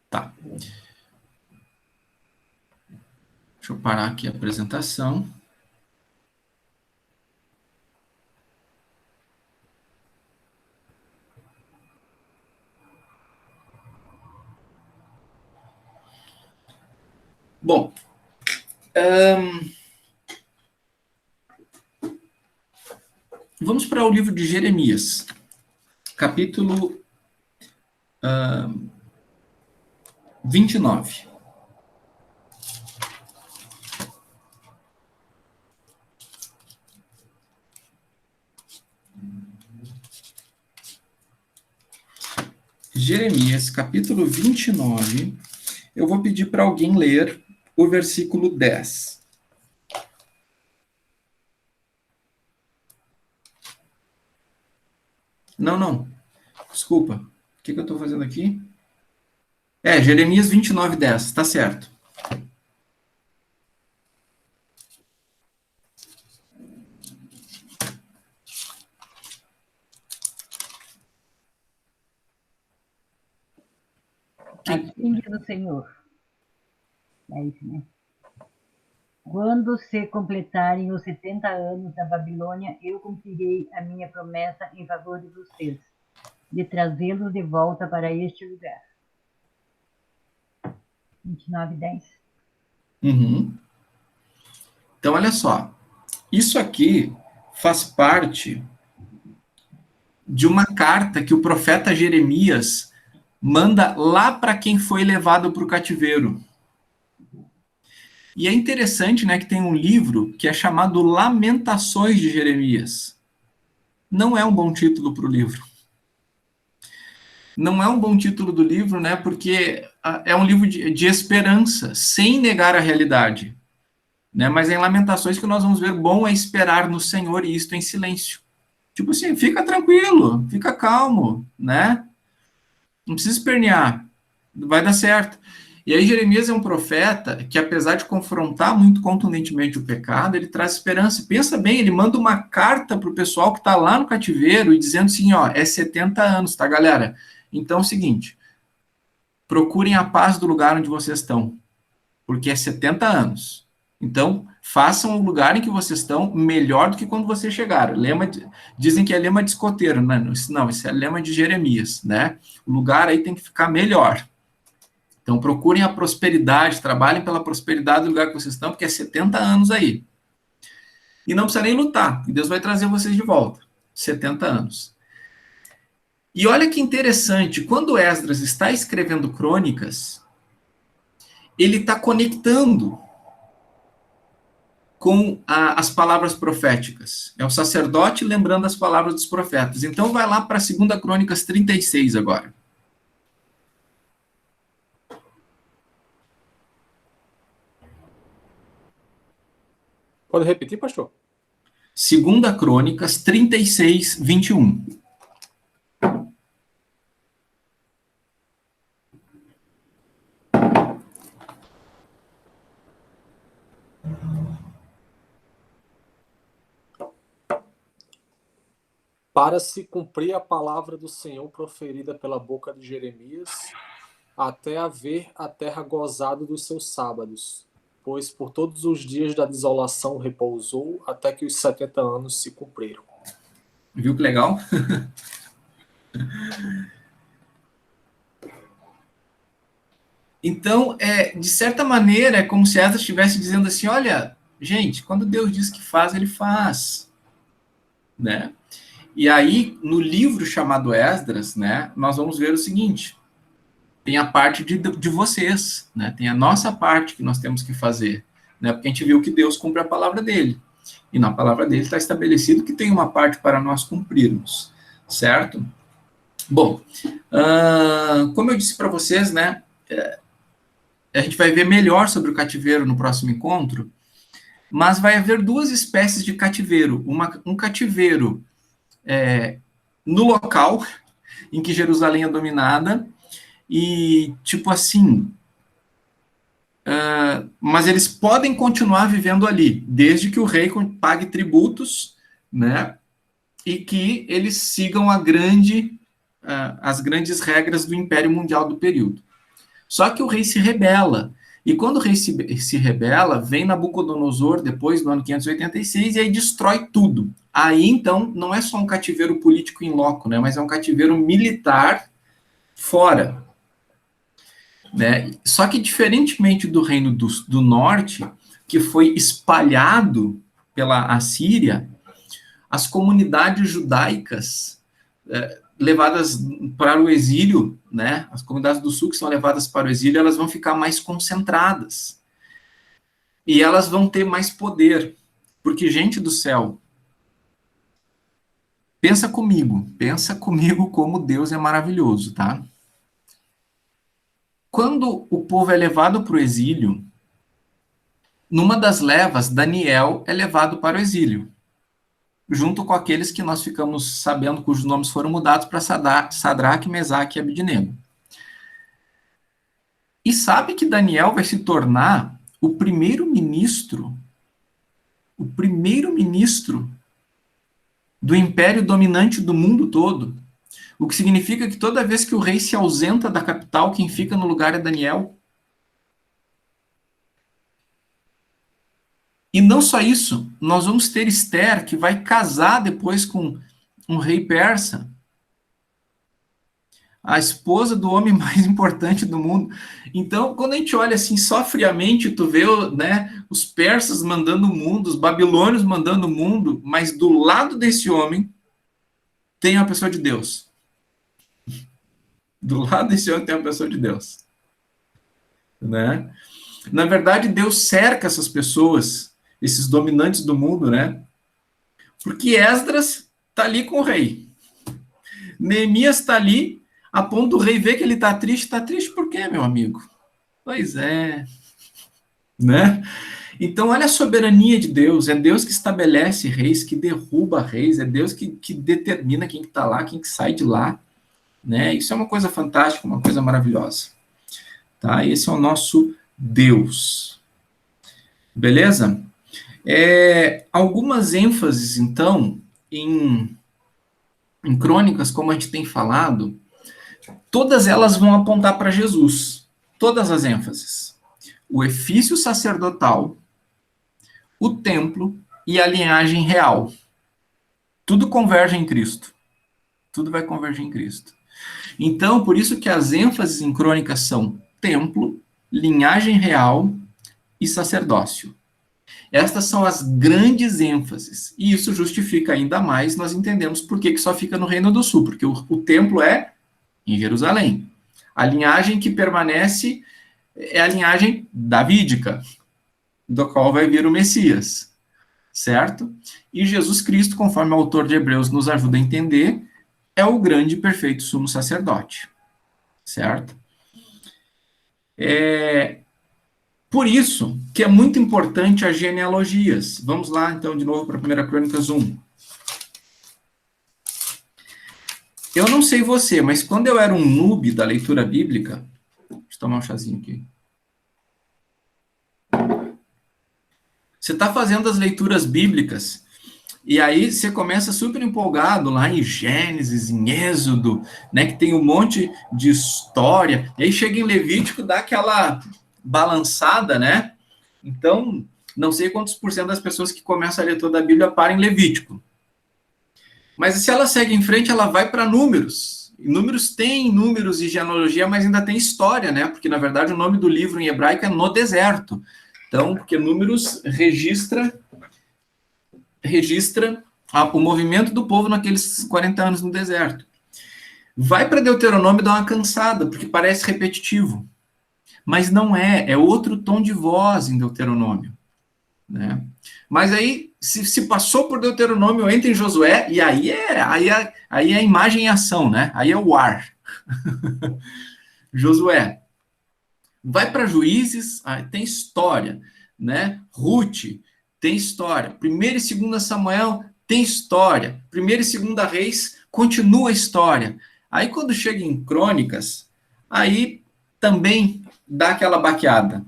Tá. Deixa eu parar aqui a apresentação. Bom, vamos para o livro de Jeremias, capítulo 29. Jeremias, capítulo 29. Eu vou pedir para alguém ler o versículo 10. Não. Desculpa. O que eu estou fazendo aqui? Jeremias 29, 10. Tá certo. Vinha do Senhor. É isso, né? Quando se completarem os 70 anos da Babilônia, eu cumprirei a minha promessa em favor de vocês, de trazê-los de volta para este lugar. 29:10. Uhum. Então, olha só. Isso aqui faz parte de uma carta que o profeta Jeremias manda lá para quem foi levado para o cativeiro. E é interessante, né, que tem um livro que é chamado Lamentações de Jeremias. Não é um bom título para o livro. Não é um bom título do livro, né, porque é um livro de esperança, sem negar a realidade. Né, mas é em Lamentações que nós vamos ver, bom é esperar no Senhor e isto em silêncio. Tipo assim, fica tranquilo, fica calmo, né? Não precisa espernear, vai dar certo. E aí Jeremias é um profeta que, apesar de confrontar muito contundentemente o pecado, ele traz esperança. Pensa bem, ele manda uma carta para o pessoal que está lá no cativeiro e dizendo assim, ó, é 70 anos, tá, galera? Então é o seguinte, procurem a paz do lugar onde vocês estão, porque é 70 anos. Então, façam o lugar em que vocês estão melhor do que quando vocês chegaram. Dizem que é lema de escoteiro, né? Não, isso é lema de Jeremias, né? O lugar aí tem que ficar melhor. Então, procurem a prosperidade, trabalhem pela prosperidade do lugar que vocês estão, porque é 70 anos aí. E não precisa nem lutar, Deus vai trazer vocês de volta. 70 anos. E olha que interessante, quando Esdras está escrevendo crônicas, ele está conectando com as palavras proféticas. É o sacerdote lembrando as palavras dos profetas. Então, vai lá para 2 Crônicas 36 agora. Pode repetir, pastor? 2 Crônicas 36, 21. Para se cumprir a palavra do Senhor proferida pela boca de Jeremias, até haver a terra gozado dos seus sábados, pois por todos os dias da desolação repousou, até que os 70 anos se cumpriram. Viu que legal? Então, de certa maneira, é como se Esdras estivesse dizendo assim, olha, gente, quando Deus diz que faz, ele faz. Né? E aí, no livro chamado Esdras, né, nós vamos ver o seguinte, tem a parte de vocês, né, tem a nossa parte que nós temos que fazer, né, porque a gente viu que Deus cumpre a palavra dele, e na palavra dele está estabelecido que tem uma parte para nós cumprirmos, certo? Bom, como eu disse para vocês, né, a gente vai ver melhor sobre o cativeiro no próximo encontro, mas vai haver duas espécies de cativeiro, um cativeiro no local em que Jerusalém é dominada, e tipo assim, mas eles podem continuar vivendo ali, desde que o rei pague tributos, né, e que eles sigam as grandes regras do Império Mundial do período. Só que o rei se rebela, e quando o rei se rebela, vem Nabucodonosor, depois do ano 586, e aí destrói tudo. Aí, então, não é só um cativeiro político in loco, né, mas é um cativeiro militar fora. Né? Só que, diferentemente do reino do norte, que foi espalhado pela Assíria, as comunidades judaicas levadas para o exílio, né? As comunidades do sul que são levadas para o exílio, elas vão ficar mais concentradas. E elas vão ter mais poder. Porque, gente do céu, pensa comigo como Deus é maravilhoso, tá? Quando o povo é levado para o exílio, numa das levas, Daniel é levado para o exílio, junto com aqueles que nós ficamos sabendo cujos nomes foram mudados para Sadraque, Mesaque e Abednego. E sabe que Daniel vai se tornar o primeiro-ministro do império dominante do mundo todo. o que significa que toda vez que o rei se ausenta da capital, quem fica no lugar é Daniel. E não só isso, nós vamos ter Esther, que vai casar depois com um rei persa, a esposa do homem mais importante do mundo. Então, quando a gente olha assim, só friamente, tu vê, né, os persas mandando o mundo, os babilônios mandando o mundo, mas do lado desse homem tem uma pessoa de Deus. Do lado desse homem tem uma pessoa de Deus. Né? Na verdade, Deus cerca essas pessoas, esses dominantes do mundo, né? Porque Esdras está ali com o rei. Neemias está ali, a ponto do rei ver que ele está triste. Está triste por quê, meu amigo? Pois é. Né? Então, olha a soberania de Deus. É Deus que estabelece reis, que derruba reis. É Deus que determina quem está lá, quem que sai de lá. Né? Isso é uma coisa fantástica, uma coisa maravilhosa. Tá? Esse é o nosso Deus. Beleza? Algumas ênfases, então, em Crônicas, como a gente tem falado, todas elas vão apontar para Jesus. Todas as ênfases. O ofício sacerdotal, o templo e a linhagem real. Tudo converge em Cristo. Tudo vai convergir em Cristo. Então, por isso que as ênfases em Crônicas são templo, linhagem real e sacerdócio. Estas são as grandes ênfases. E isso justifica ainda mais, nós entendemos por que só fica no Reino do Sul, porque o templo é em Jerusalém. A linhagem que permanece é a linhagem davídica, do qual vai vir o Messias, certo? E Jesus Cristo, conforme o autor de Hebreus nos ajuda a entender, é o grande e perfeito sumo sacerdote, certo? Por isso que é muito importante as genealogias. Vamos lá, então, de novo para 1 Crônicas 1. Eu não sei você, mas quando eu era um noob da leitura bíblica... Deixa eu tomar um chazinho aqui. Você está fazendo as leituras bíblicas, e aí você começa super empolgado lá em Gênesis, em Êxodo, né, que tem um monte de história, e aí chega em Levítico, dá aquela balançada, né? Então, não sei quantos por cento das pessoas que começam a ler toda a Bíblia param em Levítico. Mas se ela segue em frente, ela vai para Números. E Números tem números e genealogia, mas ainda tem história, né? Porque, na verdade, o nome do livro em hebraico é No Deserto. Então, porque Números registra o movimento do povo naqueles 40 anos no deserto. Vai para Deuteronômio e dá uma cansada, porque parece repetitivo. Mas não é outro tom de voz em Deuteronômio. Né? Mas aí, se passou por Deuteronômio, entra em Josué, e aí é a imagem em ação, né? Aí é o ar. Josué. Vai para Juízes, tem história, né? Ruth, tem história. 1º e 2º Samuel, tem história. 1º e 2º Reis, continua a história. Aí, quando chega em Crônicas, aí também dá aquela baqueada.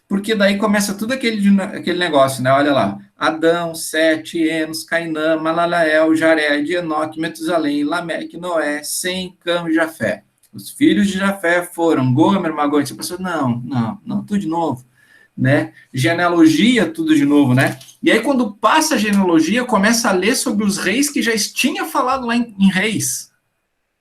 Porque daí começa tudo aquele negócio, né? Olha lá. Adão, Sete, Enos, Cainã, Malalael, Jared, Enoque, Metusalém, Lameque, Noé, Sem, Cam e Jafé. Os filhos de Jafé foram Gomer, Magog. Você pensou, não, tudo de novo. Né? Genealogia, tudo de novo, né? E aí, quando passa a genealogia, começa a ler sobre os reis que já tinha falado lá em Reis.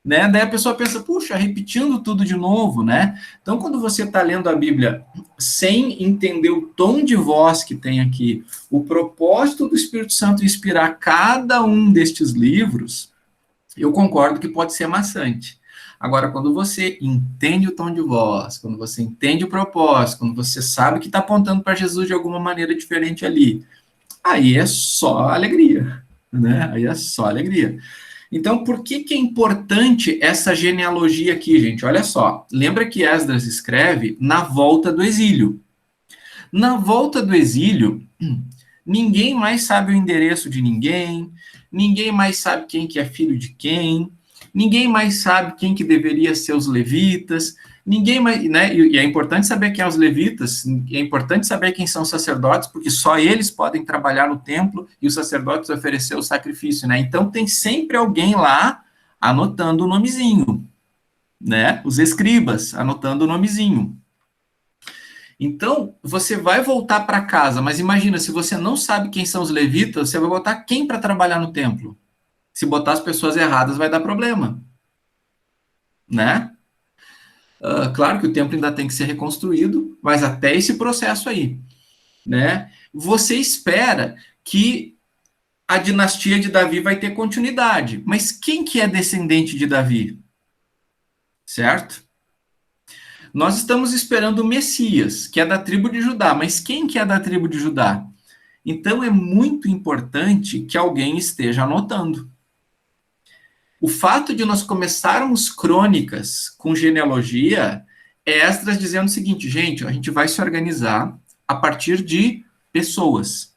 Né? Daí a pessoa pensa, puxa, repetindo tudo de novo, né? Então, quando você está lendo a Bíblia sem entender o tom de voz que tem aqui, o propósito do Espírito Santo inspirar cada um destes livros, eu concordo que pode ser maçante. Agora, quando você entende o tom de voz, quando você entende o propósito, quando você sabe que está apontando para Jesus de alguma maneira diferente ali, aí é só alegria, né? Aí é só alegria. Então, por que é importante essa genealogia aqui, gente? Olha só, lembra que Esdras escreve na volta do exílio. Na volta do exílio, ninguém mais sabe o endereço de ninguém mais sabe quem que é filho de quem, ninguém mais sabe quem que deveria ser os levitas, ninguém mais, né? E é importante saber quem são os levitas, é importante saber quem são os sacerdotes, porque só eles podem trabalhar no templo e os sacerdotes oferecer o sacrifício, né? Então tem sempre alguém lá anotando o nomezinho, né? Os escribas anotando o nomezinho. Então, você vai voltar para casa, mas imagina, se você não sabe quem são os levitas, você vai botar quem para trabalhar no templo? Se botar as pessoas erradas, vai dar problema, né? Claro que o templo ainda tem que ser reconstruído, mas até esse processo aí, né? Você espera que a dinastia de Davi vai ter continuidade, mas quem que é descendente de Davi? Certo? Nós estamos esperando o Messias, que é da tribo de Judá, mas quem que é da tribo de Judá? Então é muito importante que alguém esteja anotando. O fato de nós começarmos crônicas com genealogia é Esdras dizendo o seguinte, gente, a gente vai se organizar a partir de pessoas.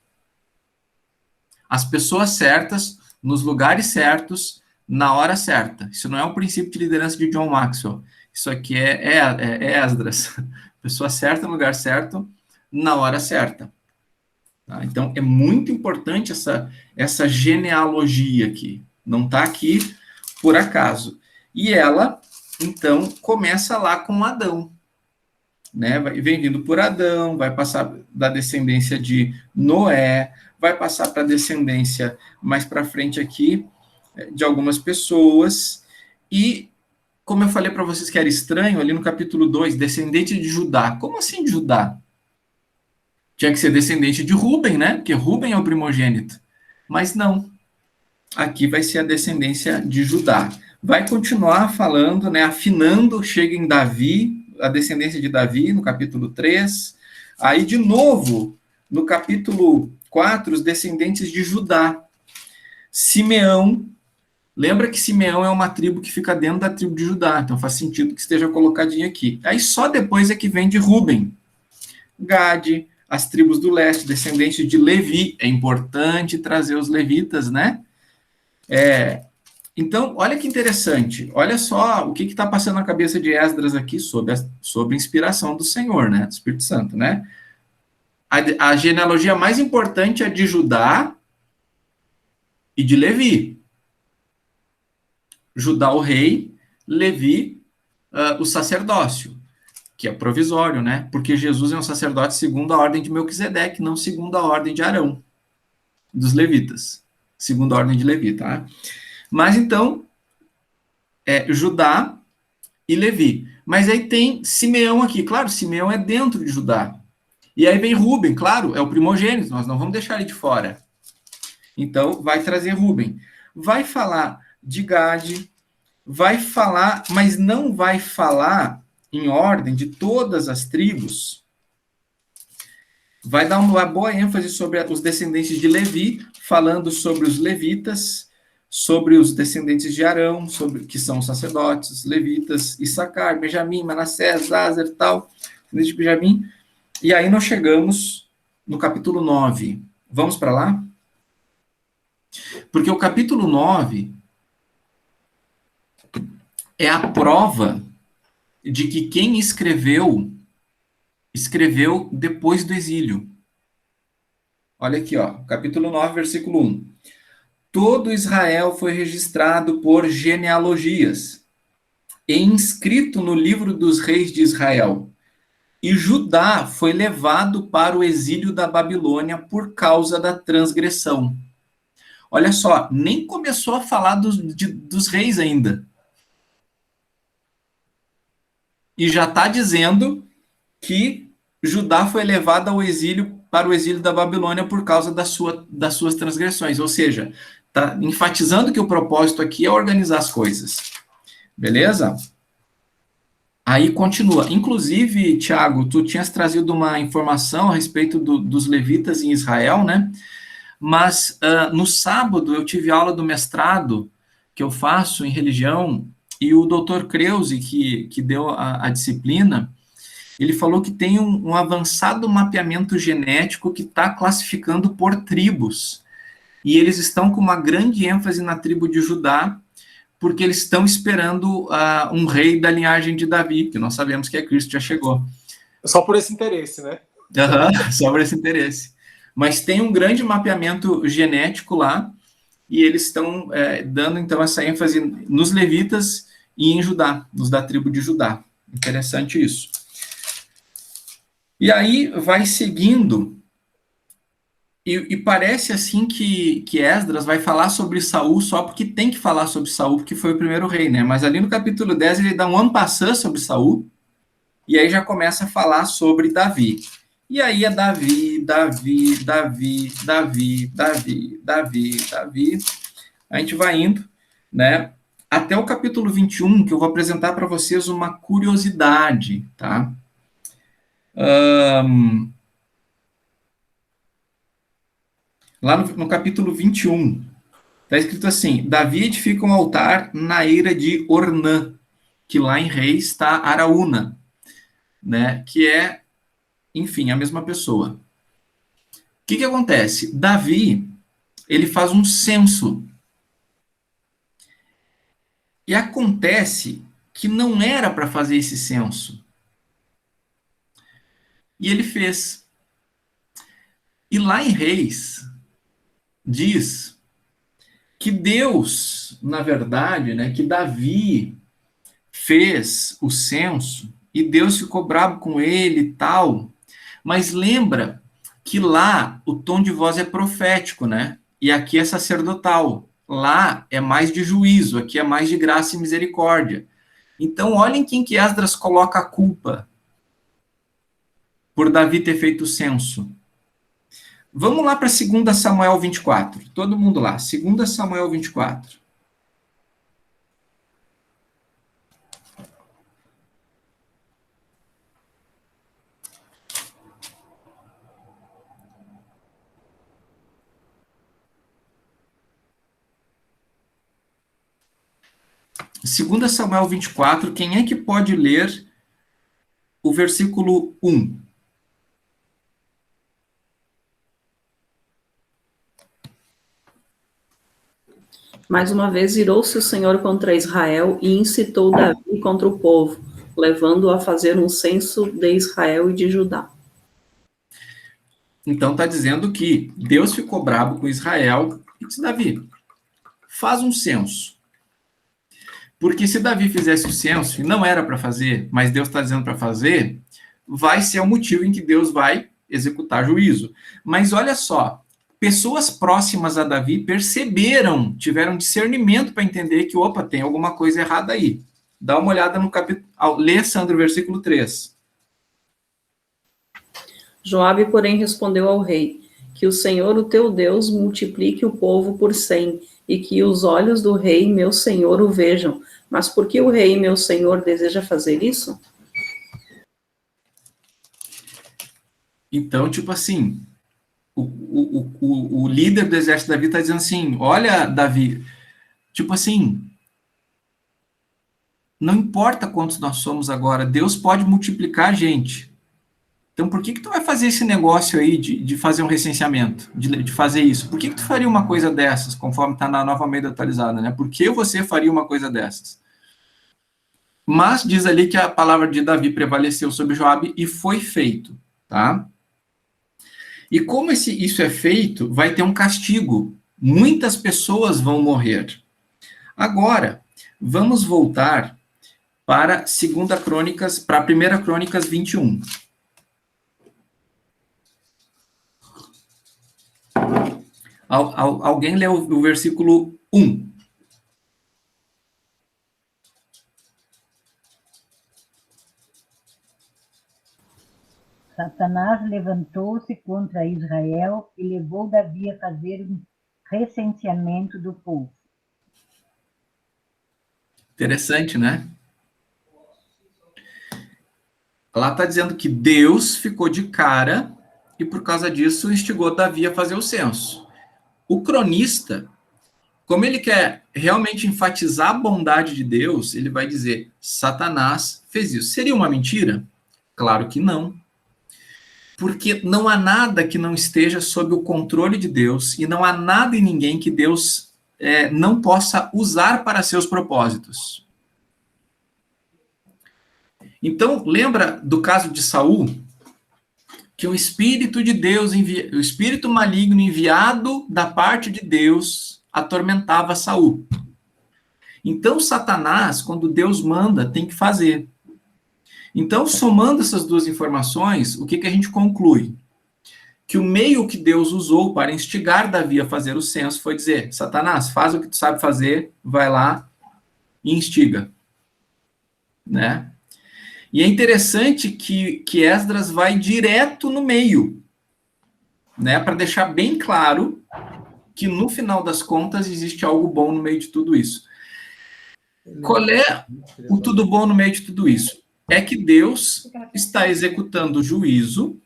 As pessoas certas, nos lugares certos, na hora certa. Isso não é um princípio de liderança de John Maxwell. Isso aqui é Esdras. Pessoa certa, no lugar certo, na hora certa. Tá? Então, é muito importante essa genealogia aqui. Não está aqui por acaso. E ela, então, começa lá com Adão. Né? Vem vindo por Adão, vai passar da descendência de Noé, vai passar para a descendência mais para frente aqui de algumas pessoas. E, como eu falei para vocês que era estranho, ali no capítulo 2, descendente de Judá. Como assim de Judá? Tinha que ser descendente de Rúben, né? Porque Rúben é o primogênito. Mas não. Aqui vai ser a descendência de Judá. Vai continuar falando, né? Afinando, chega em Davi, a descendência de Davi, no capítulo 3. Aí, de novo, no capítulo 4, os descendentes de Judá. Simeão. Lembra que Simeão é uma tribo que fica dentro da tribo de Judá, então faz sentido que esteja colocadinho aqui. Aí só depois é que vem de Rúben. Gade, as tribos do leste, descendentes de Levi. É importante trazer os levitas, né? Então, olha que interessante. Olha só o que está passando na cabeça de Esdras aqui sobre a inspiração do Senhor, né? Do Espírito Santo, né? A genealogia mais importante é de Judá e de Levi. Judá, o rei, Levi, o sacerdócio, que é provisório, né? Porque Jesus é um sacerdote segundo a ordem de Melquisedeque, não segundo a ordem de Arão, dos levitas. Segundo a ordem de Levi, tá? Mas então, Judá e Levi. Mas aí tem Simeão aqui. Claro, Simeão é dentro de Judá. E aí vem Rúben, claro, é o primogênito, nós não vamos deixar ele de fora. Então, vai trazer Rúben. Vai falar de Gade, vai falar, mas não vai falar em ordem de todas as tribos. Vai dar uma boa ênfase sobre os descendentes de Levi, falando sobre os levitas, sobre os descendentes de Arão, que são os sacerdotes, levitas, Issacar, Benjamim, Manassés, Aser, tal, descendentes de Benjamim. E aí nós chegamos no capítulo 9. Vamos para lá? Porque o capítulo 9 é a prova de que quem escreveu depois do exílio. Olha aqui, ó, capítulo 9, versículo 1. Todo Israel foi registrado por genealogias e inscrito no livro dos reis de Israel. E Judá foi levado para o exílio da Babilônia por causa da transgressão. Olha só, nem começou a falar dos reis ainda. E já está dizendo que Judá foi levado para o exílio da Babilônia por causa das suas transgressões. Ou seja, está enfatizando que o propósito aqui é organizar as coisas. Beleza? Aí continua. Inclusive, Tiago, tu tinhas trazido uma informação a respeito dos levitas em Israel, né? Mas no sábado eu tive aula do mestrado que eu faço em religião e o Dr. Krause, que deu a disciplina, ele falou que tem um avançado mapeamento genético que está classificando por tribos. E eles estão com uma grande ênfase na tribo de Judá, porque eles estão esperando um rei da linhagem de Davi, que nós sabemos que Cristo já chegou. Só por esse interesse, né? Só por esse interesse. Mas tem um grande mapeamento genético lá, e eles estão dando, então, essa ênfase nos levitas e em Judá, nos da tribo de Judá. Interessante isso. E aí vai seguindo, e parece assim que Esdras vai falar sobre Saul só porque tem que falar sobre Saul, porque foi o primeiro rei, né? Mas ali no capítulo 10 ele dá um en passant sobre Saul, e aí já começa a falar sobre Davi. E aí é Davi, Davi, Davi, Davi, Davi, Davi, Davi. A gente vai indo, né? Até o capítulo 21, que eu vou apresentar para vocês uma curiosidade, tá? Lá no capítulo 21, está escrito assim: Davi edifica um altar na eira de Ornã, que lá em Reis está Araúna, né? Que é, enfim, a mesma pessoa. O que acontece? Davi, ele faz um censo. E acontece que não era para fazer esse censo. E ele fez. E lá em Reis, diz que Deus, na verdade, né, que Davi fez o censo e Deus ficou bravo com ele e tal, mas lembra que lá o tom de voz é profético, né? E aqui é sacerdotal. Lá é mais de juízo, aqui é mais de graça e misericórdia. Então, olhem quem que Esdras coloca a culpa por Davi ter feito o censo. Vamos lá para 2 Samuel 24. Todo mundo lá. 2 Samuel 24. Segunda Samuel 24, quem é que pode ler o versículo 1? Mais uma vez irou-se o Senhor contra Israel e incitou Davi contra o povo, levando-o a fazer um censo de Israel e de Judá. Então está dizendo que Deus ficou bravo com Israel e disse: Davi, faz um censo. Porque se Davi fizesse o censo, e não era para fazer, mas Deus está dizendo para fazer, vai ser o motivo em que Deus vai executar juízo. Mas olha só, pessoas próximas a Davi perceberam, tiveram discernimento para entender que, opa, tem alguma coisa errada aí. Dá uma olhada no capítulo, lê, Sandro, o versículo 3. Joabe, porém, respondeu ao rei: que o Senhor, o teu Deus, multiplique o povo por 100, e que os olhos do rei, meu senhor, o vejam. Mas por que o rei, meu senhor, deseja fazer isso? Então, tipo assim, o líder do exército Davi está dizendo assim: olha, Davi, tipo assim, não importa quantos nós somos agora, Deus pode multiplicar a gente. Então, por que tu vai fazer esse negócio aí de fazer um recenseamento, de fazer isso? Por que tu faria uma coisa dessas, conforme está na Nova Almeida atualizada, né? Por que você faria uma coisa dessas? Mas diz ali que a palavra de Davi prevaleceu sobre Joabe e foi feito, tá? E como isso é feito, vai ter um castigo. Muitas pessoas vão morrer. Agora, vamos voltar para 2 Crônicas, para 1 Crônicas 21. Alguém lê o versículo 1. Satanás levantou-se contra Israel e levou Davi a fazer um recenseamento do povo. Interessante, né? Lá está dizendo que Deus ficou de cara e, por causa disso, instigou Davi a fazer o censo. O cronista, como ele quer realmente enfatizar a bondade de Deus, ele vai dizer: Satanás fez isso. Seria uma mentira? Claro que não. Porque não há nada que não esteja sob o controle de Deus e não há nada e ninguém que Deus não possa usar para seus propósitos. Então, lembra do caso de Saul? Que o Espírito de Deus, o Espírito maligno enviado da parte de Deus, atormentava Saul. Então, Satanás, quando Deus manda, tem que fazer. Então, somando essas duas informações, o que a gente conclui? Que o meio que Deus usou para instigar Davi a fazer o censo foi dizer: Satanás, faz o que tu sabe fazer, vai lá e instiga. Né? E é interessante que Esdras vai direto no meio, né, para deixar bem claro que, no final das contas, existe algo bom no meio de tudo isso. Qual é o tudo bom no meio de tudo isso? É que Deus está executando o juízo,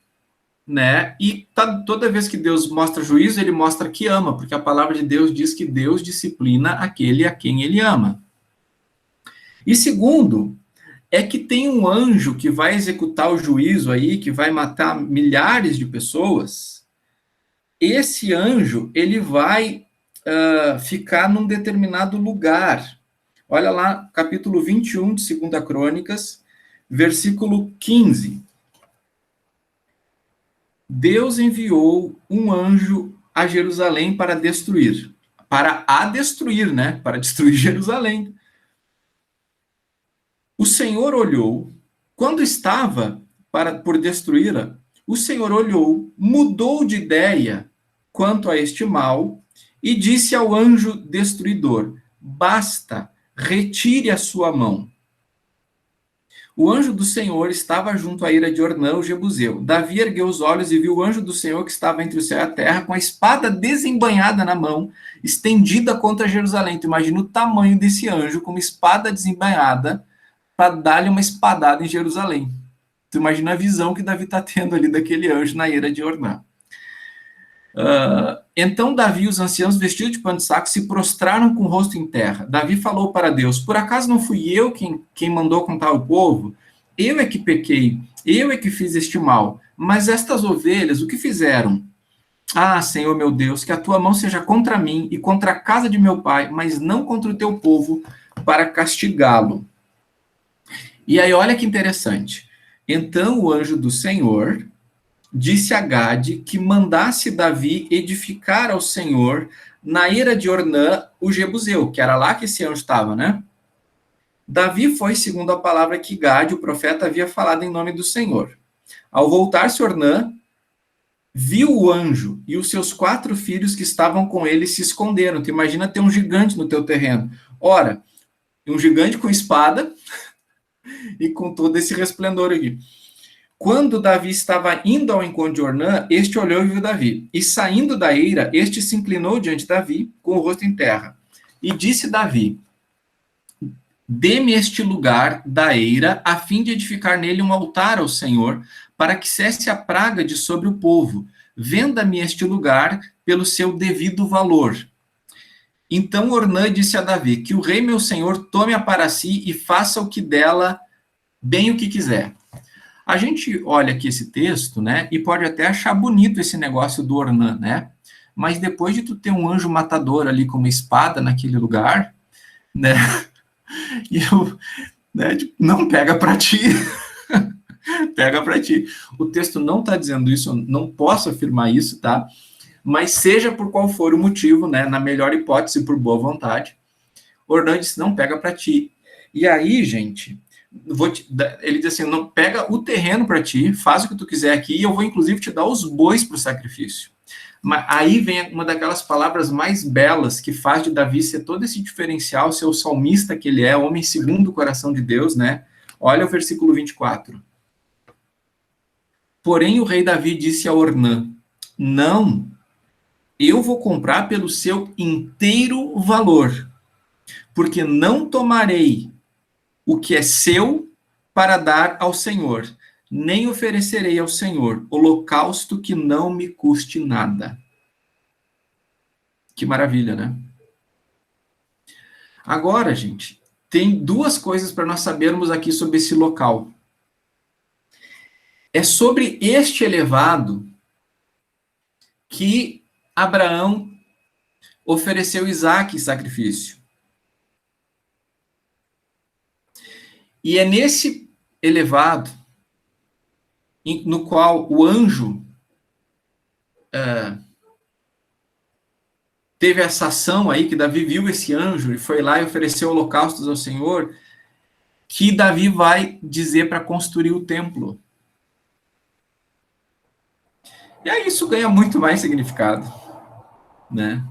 né? E toda vez que Deus mostra juízo, ele mostra que ama, porque a palavra de Deus diz que Deus disciplina aquele a quem ele ama. E segundo, é que tem um anjo que vai executar o juízo aí, que vai matar milhares de pessoas. Esse anjo, ele vai ficar num determinado lugar. Olha lá, capítulo 21 de 2 Crônicas, versículo 15. Deus enviou um anjo a Jerusalém para destruir. Para a destruir, né? Para destruir Jerusalém. O Senhor olhou, quando estava por destruí-la, o Senhor olhou, mudou de ideia quanto a este mal e disse ao anjo destruidor: basta, retire a sua mão. O anjo do Senhor estava junto à ira de Ornã, o Jebuseu. Davi ergueu os olhos e viu o anjo do Senhor que estava entre o céu e a terra, com a espada desembainhada na mão, estendida contra Jerusalém. Tu imagina o tamanho desse anjo com uma espada desembainhada para dar-lhe uma espadada em Jerusalém. Tu imagina a visão que Davi está tendo ali daquele anjo na ira de Ornã. Então Davi e os anciãos, vestidos de pano de saco, se prostraram com o rosto em terra. Davi falou para Deus: por acaso não fui eu quem mandou contar o povo? Eu é que pequei, eu é que fiz este mal. Mas estas ovelhas, o que fizeram? Ah, Senhor meu Deus, que a tua mão seja contra mim e contra a casa de meu pai, mas não contra o teu povo, para castigá-lo. E aí, olha que interessante. Então o anjo do Senhor disse a Gade que mandasse Davi edificar ao Senhor na ira de Ornã, o Jebuseu, que era lá que esse anjo estava, né? Davi foi segundo a palavra que Gade, o profeta, havia falado em nome do Senhor. Ao voltar-se Ornã, viu o anjo e os seus 4 filhos que estavam com ele se esconderam. Tu imagina ter um gigante no teu terreno. Ora, um gigante com espada e com todo esse resplendor aqui. Quando Davi estava indo ao encontro de Ornã, este olhou e viu Davi. E saindo da eira, este se inclinou diante de Davi, com o rosto em terra. E disse Davi: dê-me este lugar da eira, a fim de edificar nele um altar ao Senhor, para que cesse a praga de sobre o povo. Venda-me este lugar pelo seu devido valor. Então Ornã disse a Davi: que o rei meu senhor tome-a para si e faça o que dela bem o que quiser. A gente olha aqui esse texto, né, e pode até achar bonito esse negócio do Ornã, né? Mas depois de tu ter um anjo matador ali com uma espada naquele lugar, né? E eu, né, tipo, não pega para ti. Pega para ti. O texto não está dizendo isso, eu não posso afirmar isso, tá? Mas seja por qual for o motivo, né, na melhor hipótese, por boa vontade, Ornã disse: não pega para ti. E aí, gente, ele diz assim: não, pega o terreno para ti, faz o que tu quiser aqui, e eu vou inclusive te dar os bois para o sacrifício. Mas aí vem uma daquelas palavras mais belas que faz de Davi ser todo esse diferencial, ser o salmista que ele é, homem segundo o coração de Deus, né? Olha o versículo 24. Porém o rei Davi disse a Ornã: não, eu vou comprar pelo seu inteiro valor, porque não tomarei o que é seu para dar ao Senhor, nem oferecerei ao Senhor holocausto que não me custe nada. Que maravilha, né? Agora, gente, tem 2 coisas para nós sabermos aqui sobre esse local. É sobre este elevado que Abraão ofereceu Isaque em sacrifício. E é nesse elevado no qual o anjo teve essa ação aí, que Davi viu esse anjo e foi lá e ofereceu holocaustos ao Senhor, que Davi vai dizer para construir o templo. E aí isso ganha muito mais significado, né?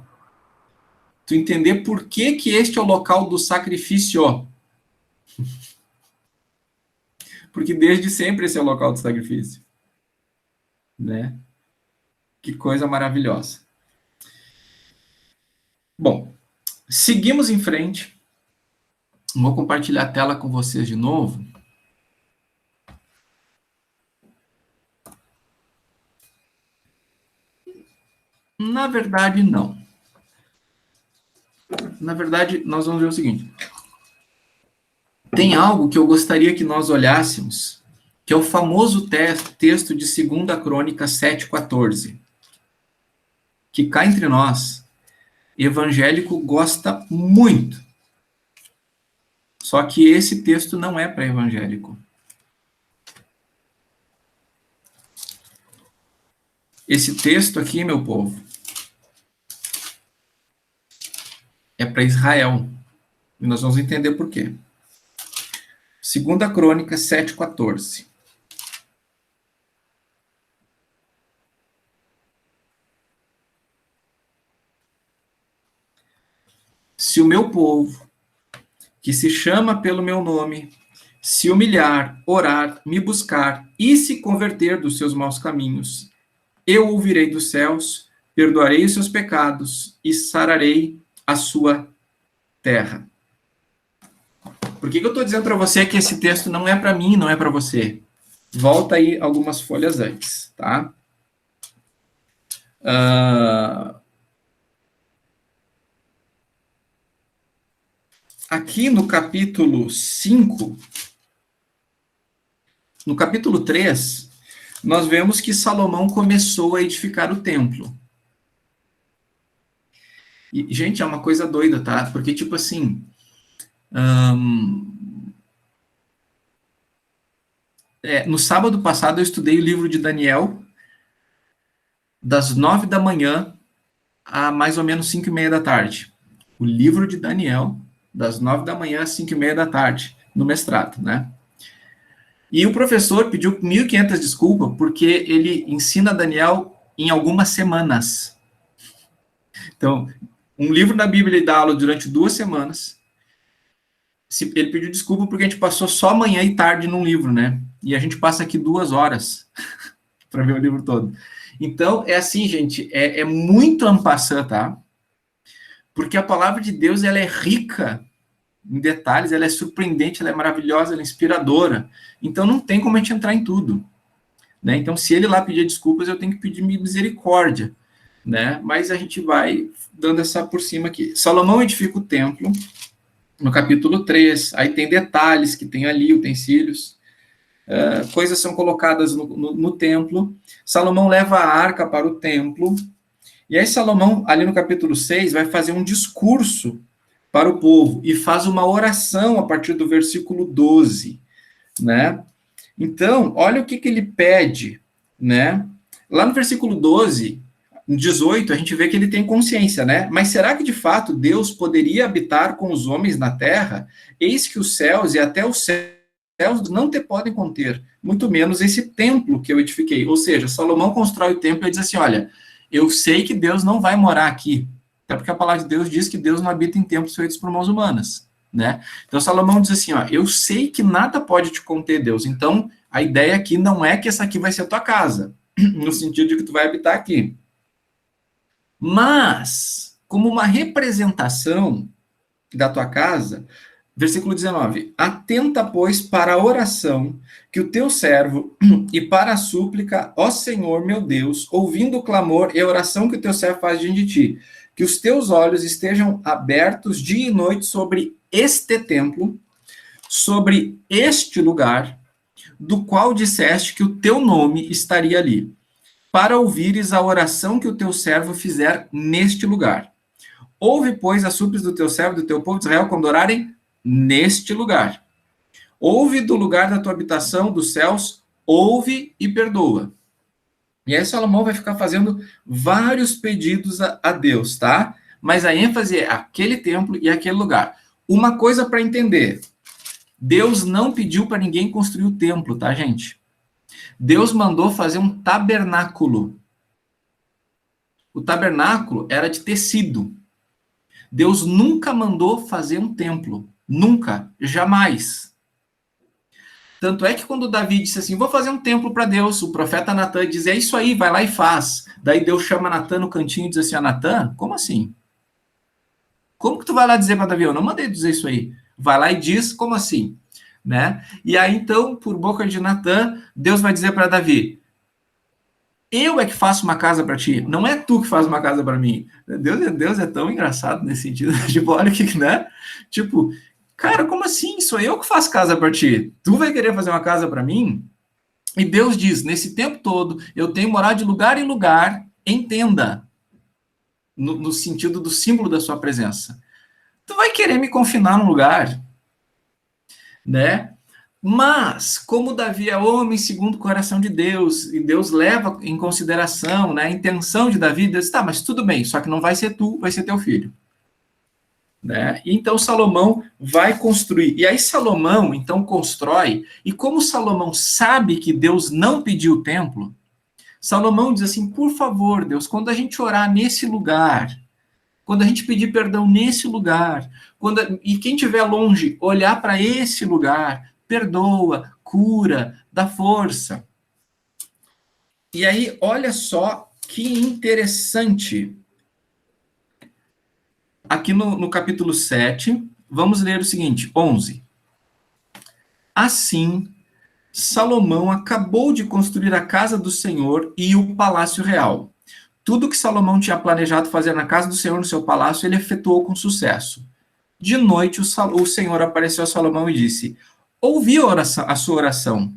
Tu entender por que que este é o local do sacrifício. Porque desde sempre esse é o local do sacrifício, né? Que coisa maravilhosa. Bom, seguimos em frente. Vou compartilhar a tela com vocês de novo. Na verdade, não. Na verdade, nós vamos ver o seguinte. Tem algo que eu gostaria que nós olhássemos, que é o famoso texto de 2 Crônicas 7,14. Que cá entre nós, evangélico gosta muito. Só que esse texto não é para evangélico. Esse texto aqui, meu povo, é para Israel. E nós vamos entender por quê. 2 Crônicas 7,14. Se o meu povo, que se chama pelo meu nome, se humilhar, orar, me buscar e se converter dos seus maus caminhos, eu ouvirei dos céus, perdoarei os seus pecados e sararei a sua terra. Por que eu estou dizendo para você que esse texto não é para mim, não é para você? Volta aí algumas folhas antes, tá? Aqui no capítulo 5, no capítulo 3, nós vemos que Salomão começou a edificar o templo. E, gente, é uma coisa doida, tá? Porque, tipo assim, no sábado passado eu estudei o livro de Daniel, das 9 da manhã a mais ou menos 5:30 da tarde. O livro de Daniel, das 9 da manhã às 5:30 da tarde, no mestrado, né? E o professor pediu 1.500 desculpas, porque ele ensina Daniel em algumas semanas. Então, um livro da Bíblia ele dá aula durante 2 semanas. Ele pediu desculpa porque a gente passou só manhã e tarde num livro, né? E a gente passa aqui 2 horas para ver o livro todo. Então, é assim, gente, é muito en passant, tá? Porque a palavra de Deus, ela é rica em detalhes, ela é surpreendente, ela é maravilhosa, ela é inspiradora. Então, não tem como a gente entrar em tudo, né? Então, se ele lá pedir desculpas, eu tenho que pedir misericórdia, né? Mas a gente vai dando essa por cima aqui. Salomão edifica o templo, no capítulo 3, aí tem detalhes que tem ali, utensílios, coisas são colocadas no templo. Salomão leva a arca para o templo, e aí Salomão, ali no capítulo 6, vai fazer um discurso para o povo, e faz uma oração a partir do versículo 12, né? Então, olha o que ele pede, né? Lá no versículo 12, 18, a gente vê que ele tem consciência, né? Mas será que de fato Deus poderia habitar com os homens na terra? Eis que os céus e até os céus não te podem conter, muito menos esse templo que eu edifiquei. Ou seja, Salomão constrói o templo e diz assim, olha, eu sei que Deus não vai morar aqui, até porque a palavra de Deus diz que Deus não habita em templos feitos por mãos humanas, né? Então Salomão diz assim, ó, eu sei que nada pode te conter, Deus, então a ideia aqui não é que essa aqui vai ser a tua casa, no sentido de que tu vai habitar aqui. Mas, como uma representação da tua casa, versículo 19, atenta, pois, para a oração que o teu servo e para a súplica, ó Senhor, meu Deus, ouvindo o clamor e a oração que o teu servo faz diante de ti, que os teus olhos estejam abertos dia e noite sobre este templo, sobre este lugar, do qual disseste que o teu nome estaria ali, para ouvires a oração que o teu servo fizer neste lugar. Ouve, pois, as súplicas do teu servo e do teu povo de Israel quando orarem neste lugar. Ouve do lugar da tua habitação, dos céus, ouve e perdoa. E aí Salomão vai ficar fazendo vários pedidos a Deus, tá? mas a ênfase é aquele templo e aquele lugar. Uma coisa para entender, Deus não pediu para ninguém construir o templo, tá, gente? Deus mandou fazer um tabernáculo. O tabernáculo era de tecido. Deus nunca mandou fazer um templo. Nunca, jamais. Tanto é que quando Davi disse assim, vou fazer um templo para Deus, o profeta Natan diz, é isso aí, vai lá e faz. Daí Deus chama Natan no cantinho e diz assim, Natan, como assim? Como que tu vai lá dizer para Davi? Eu não mandei dizer isso aí. Vai lá e diz, como assim? Né? E aí, então, por boca de Natan, Deus vai dizer para Davi, eu é que faço uma casa para ti, não é tu que faz uma casa para mim. Deus é tão engraçado nesse sentido, tipo, olha que, né? Tipo, cara, como assim? Sou eu que faço casa para ti. Tu vai querer fazer uma casa para mim? E Deus diz, nesse tempo todo, eu tenho morado de lugar em lugar, em tenda, no sentido do símbolo da sua presença. Tu vai querer me confinar num lugar, né? Mas, como Davi é homem segundo o coração de Deus, e Deus leva em consideração, né, a intenção de Davi, Deus diz, tá, mas tudo bem, só que não vai ser tu, vai ser teu filho. Né? E então Salomão vai construir. E aí Salomão, então, constrói, e como Salomão sabe que Deus não pediu o templo, Salomão diz assim, por favor, Deus, quando a gente orar nesse lugar, quando a gente pedir perdão nesse lugar, e quem estiver longe, olhar para esse lugar, perdoa, cura, dá força. E aí, olha só que interessante. Aqui no capítulo 7, vamos ler o seguinte, 11. Assim, Salomão acabou de construir a casa do Senhor e o palácio real. Tudo que Salomão tinha planejado fazer na casa do Senhor, no seu palácio, ele efetuou com sucesso. De noite, o Senhor apareceu a Salomão e disse, ouvi a sua oração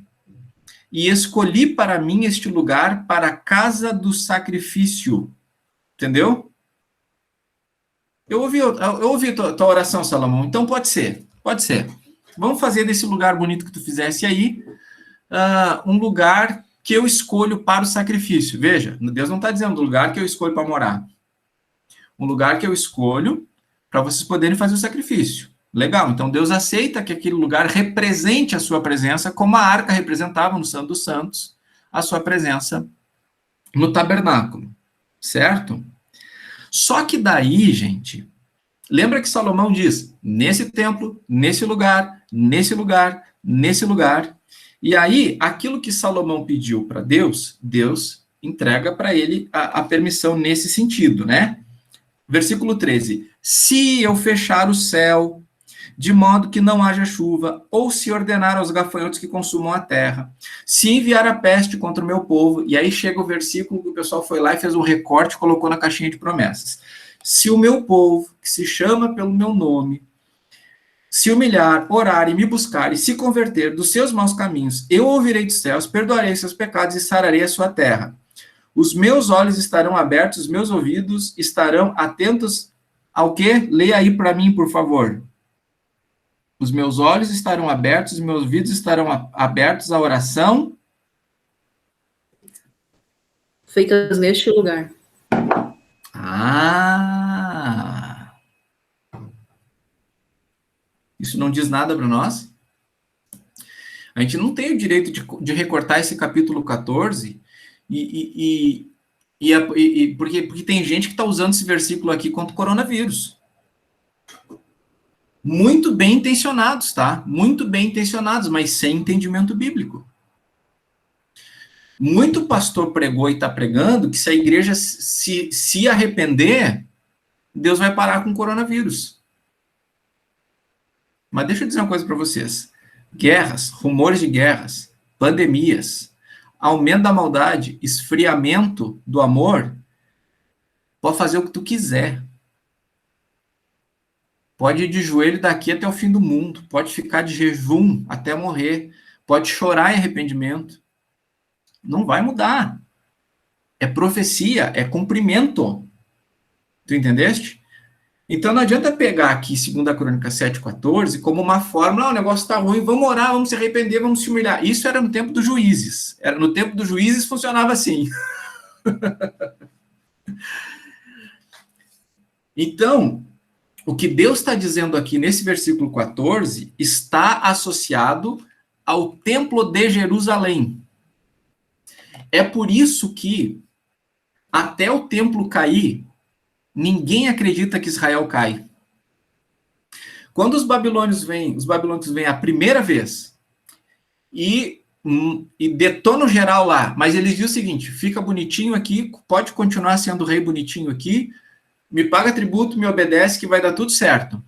e escolhi para mim este lugar para a casa do sacrifício. Entendeu? Eu ouvi tua oração, Salomão, então pode ser. Vamos fazer desse lugar bonito que tu fizesse aí, um lugar que eu escolho para o sacrifício. Veja, Deus não está dizendo o lugar que eu escolho para morar. Um lugar que eu escolho para vocês poderem fazer o sacrifício. Legal, então Deus aceita que aquele lugar represente a sua presença, como a arca representava no Santo dos Santos, a sua presença no tabernáculo, certo? Só que daí, gente, lembra que Salomão diz, nesse templo, nesse lugar, nesse lugar, nesse lugar, e aí, aquilo que Salomão pediu para Deus, Deus entrega para ele a permissão nesse sentido, né? Versículo 13, se eu fechar o céu, de modo que não haja chuva, ou se ordenar aos gafanhotos que consumam a terra, se enviar a peste contra o meu povo, e aí chega o versículo que o pessoal foi lá e fez um recorte e colocou na caixinha de promessas. Se o meu povo, que se chama pelo meu nome, se humilhar, orar e me buscar e se converter dos seus maus caminhos, eu ouvirei dos céus, perdoarei seus pecados e sararei a sua terra. Os meus olhos estarão abertos, os meus ouvidos estarão atentos ao quê? Leia aí para mim, por favor. Os meus olhos estarão abertos, os meus ouvidos estarão abertos à oração feitas neste lugar. Isso não diz nada para nós? A gente não tem o direito de recortar esse capítulo 14 porque tem gente que está usando esse versículo aqui contra o coronavírus. Muito bem intencionados, tá? Muito bem intencionados, mas sem entendimento bíblico. Muito pastor pregou e está pregando que se a igreja se arrepender, Deus vai parar com o coronavírus. Mas deixa eu dizer uma coisa para vocês. Guerras, rumores de guerras, pandemias, aumento da maldade, esfriamento do amor, pode fazer o que tu quiser. Pode ir de joelho daqui até o fim do mundo, pode ficar de jejum até morrer, pode chorar em arrependimento. Não vai mudar. É profecia, é cumprimento. Tu entendeste? Então não adianta pegar aqui 2 Crônicas 7,14 como uma fórmula, o negócio está ruim, vamos orar, vamos se arrepender, vamos se humilhar. Isso era no tempo dos juízes. No tempo dos juízes funcionava assim. Então, o que Deus está dizendo aqui nesse versículo 14 está associado ao templo de Jerusalém. É por isso que, até o templo cair, ninguém acredita que Israel cai. Quando os babilônios vêm a primeira vez e detonam geral lá, mas eles dizem o seguinte: fica bonitinho aqui, pode continuar sendo rei bonitinho aqui, me paga tributo, me obedece que vai dar tudo certo. O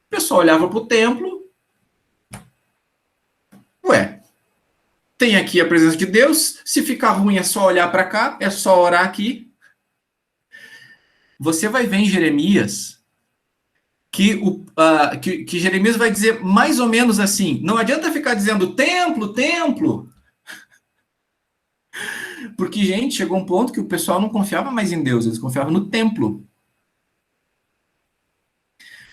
pessoal olhava para o templo, ué, tem aqui a presença de Deus, se ficar ruim é só olhar para cá, é só orar aqui. Você vai ver em Jeremias que Jeremias vai dizer mais ou menos assim, não adianta ficar dizendo templo, templo, porque, gente, chegou um ponto que o pessoal não confiava mais em Deus, eles confiavam no templo.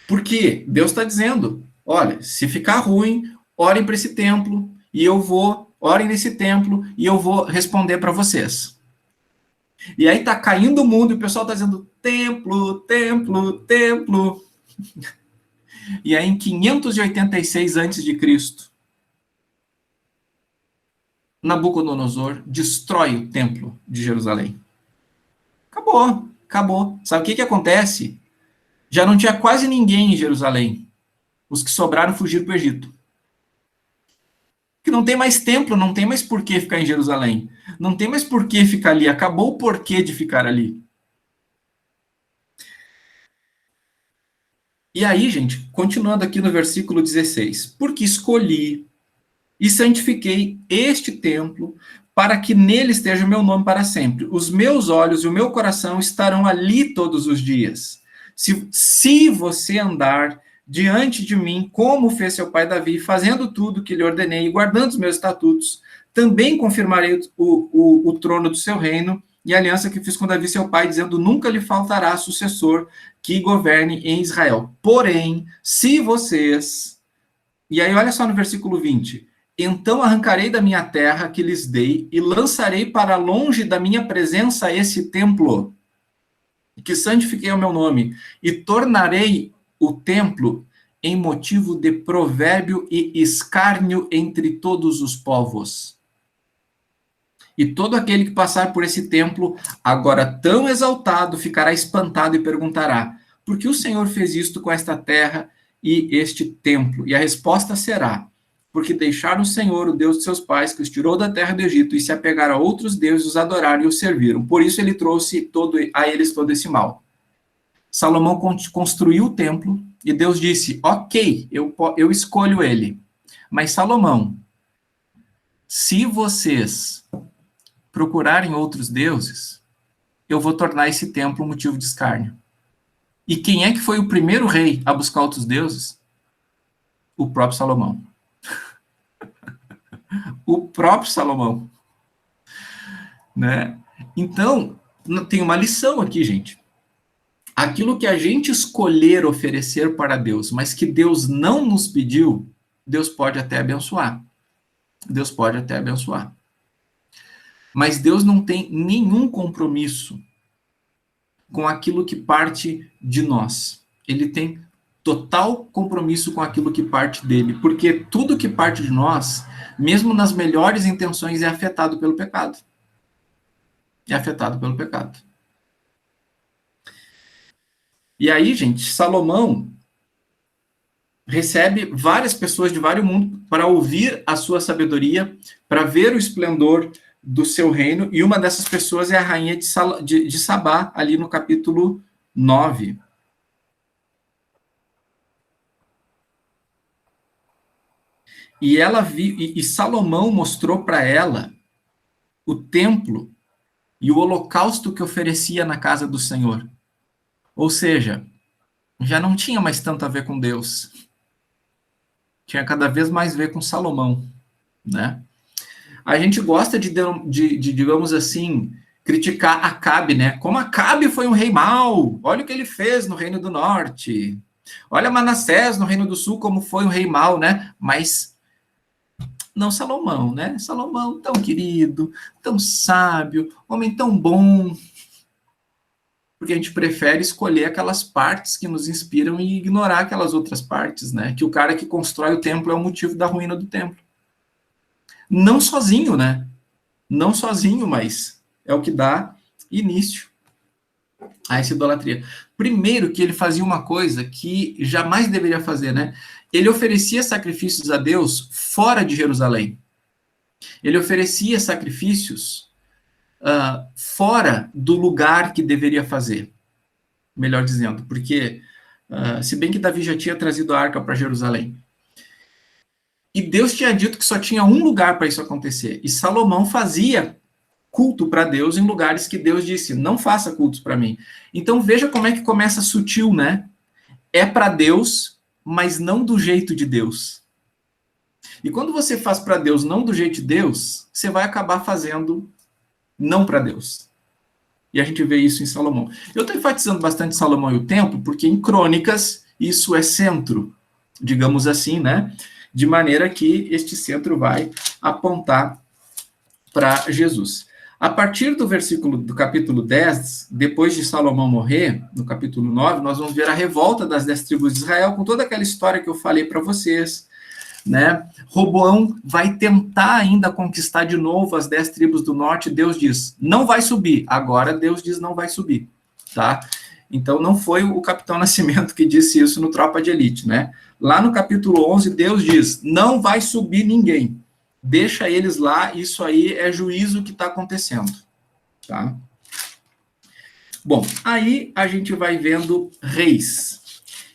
Porque Deus está dizendo, olha, se ficar ruim, orem para esse templo, e orem nesse templo, e eu vou responder para vocês. E aí está caindo o mundo, e o pessoal está dizendo, templo, templo, templo. E aí, em 586 a.C., Nabucodonosor destrói o templo de Jerusalém. Acabou. Sabe o que acontece? Já não tinha quase ninguém em Jerusalém. Os que sobraram fugiram para o Egito. Porque não tem mais templo, não tem mais por que ficar em Jerusalém. Não tem mais por que ficar ali. Acabou o porquê de ficar ali. E aí, gente, continuando aqui no versículo 16. Porque escolhi e santifiquei este templo para que nele esteja o meu nome para sempre. Os meus olhos e o meu coração estarão ali todos os dias. Se você andar diante de mim, como fez seu pai Davi, fazendo tudo que lhe ordenei e guardando os meus estatutos, também confirmarei o trono do seu reino e a aliança que fiz com Davi, seu pai, dizendo, nunca lhe faltará sucessor que governe em Israel. Porém, se vocês... E aí, olha só no versículo 20. Então arrancarei da minha terra que lhes dei e lançarei para longe da minha presença esse templo, que santifiquei o meu nome, e tornarei o templo em motivo de provérbio e escárnio entre todos os povos. E todo aquele que passar por esse templo, agora tão exaltado, ficará espantado e perguntará, por que o Senhor fez isto com esta terra e este templo? E a resposta será, porque deixaram o Senhor, o Deus de seus pais, que os tirou da terra do Egito, e se apegaram a outros deuses, os adoraram e os serviram. Por isso ele trouxe a eles todo esse mal. Salomão construiu o templo, e Deus disse, ok, eu escolho ele. Mas Salomão, se vocês procurarem outros deuses, eu vou tornar esse templo um motivo de escárnio. E quem é que foi o primeiro rei a buscar outros deuses? O próprio Salomão. O próprio Salomão. Né? Então, tem uma lição aqui, gente. Aquilo que a gente escolher oferecer para Deus, mas que Deus não nos pediu, Deus pode até abençoar. Deus pode até abençoar. Mas Deus não tem nenhum compromisso com aquilo que parte de nós. Ele tem total compromisso com aquilo que parte dele, porque tudo que parte de nós, mesmo nas melhores intenções, é afetado pelo pecado. É afetado pelo pecado. E aí, gente, Salomão recebe várias pessoas de vários mundos para ouvir a sua sabedoria, para ver o esplendor do seu reino, e uma dessas pessoas é a rainha de Sabá, ali no capítulo 9. E Salomão mostrou para ela o templo e o holocausto que oferecia na casa do Senhor. Ou seja, já não tinha mais tanto a ver com Deus. Tinha cada vez mais a ver com Salomão, né? A gente gosta de digamos assim, criticar Acabe, né? Como Acabe foi um rei mau. Olha o que ele fez no Reino do Norte. Olha Manassés no Reino do Sul, como foi um rei mau, né? Mas não Salomão, né? Salomão tão querido, tão sábio, homem tão bom. porque a gente prefere escolher aquelas partes que nos inspiram e ignorar aquelas outras partes, né? Que o cara que constrói o templo é o motivo da ruína do templo. Não sozinho, né? Não sozinho, mas é o que dá início a essa idolatria. Primeiro que ele fazia uma coisa que jamais deveria fazer, né? Ele oferecia sacrifícios a Deus fora de Jerusalém. Ele oferecia sacrifícios fora do lugar que deveria fazer. Melhor dizendo, porque se bem que Davi já tinha trazido a arca para Jerusalém. E Deus tinha dito que só tinha um lugar para isso acontecer. E Salomão fazia culto para Deus em lugares que Deus disse, não faça cultos para mim. Então veja como é que começa sutil, né? É para Deus, mas não do jeito de Deus. E quando você faz para Deus não do jeito de Deus, você vai acabar fazendo não para Deus. E a gente vê isso em Salomão. Eu estou enfatizando bastante Salomão e o templo, porque em Crônicas isso é centro, digamos assim, né? De maneira que este centro vai apontar para Jesus. A partir do capítulo 10, depois de Salomão morrer, no capítulo 9, nós vamos ver a revolta das 10 tribos de Israel, com toda aquela história que eu falei para vocês, né? Roboão vai tentar ainda conquistar de novo as 10 tribos do norte, Deus diz, não vai subir. Agora Deus diz, não vai subir, tá? Então não foi o Capitão Nascimento que disse isso no Tropa de Elite, né? Lá no capítulo 11, Deus diz, não vai subir ninguém. Deixa eles lá, isso aí é juízo que está acontecendo, tá? Bom, aí a gente vai vendo reis.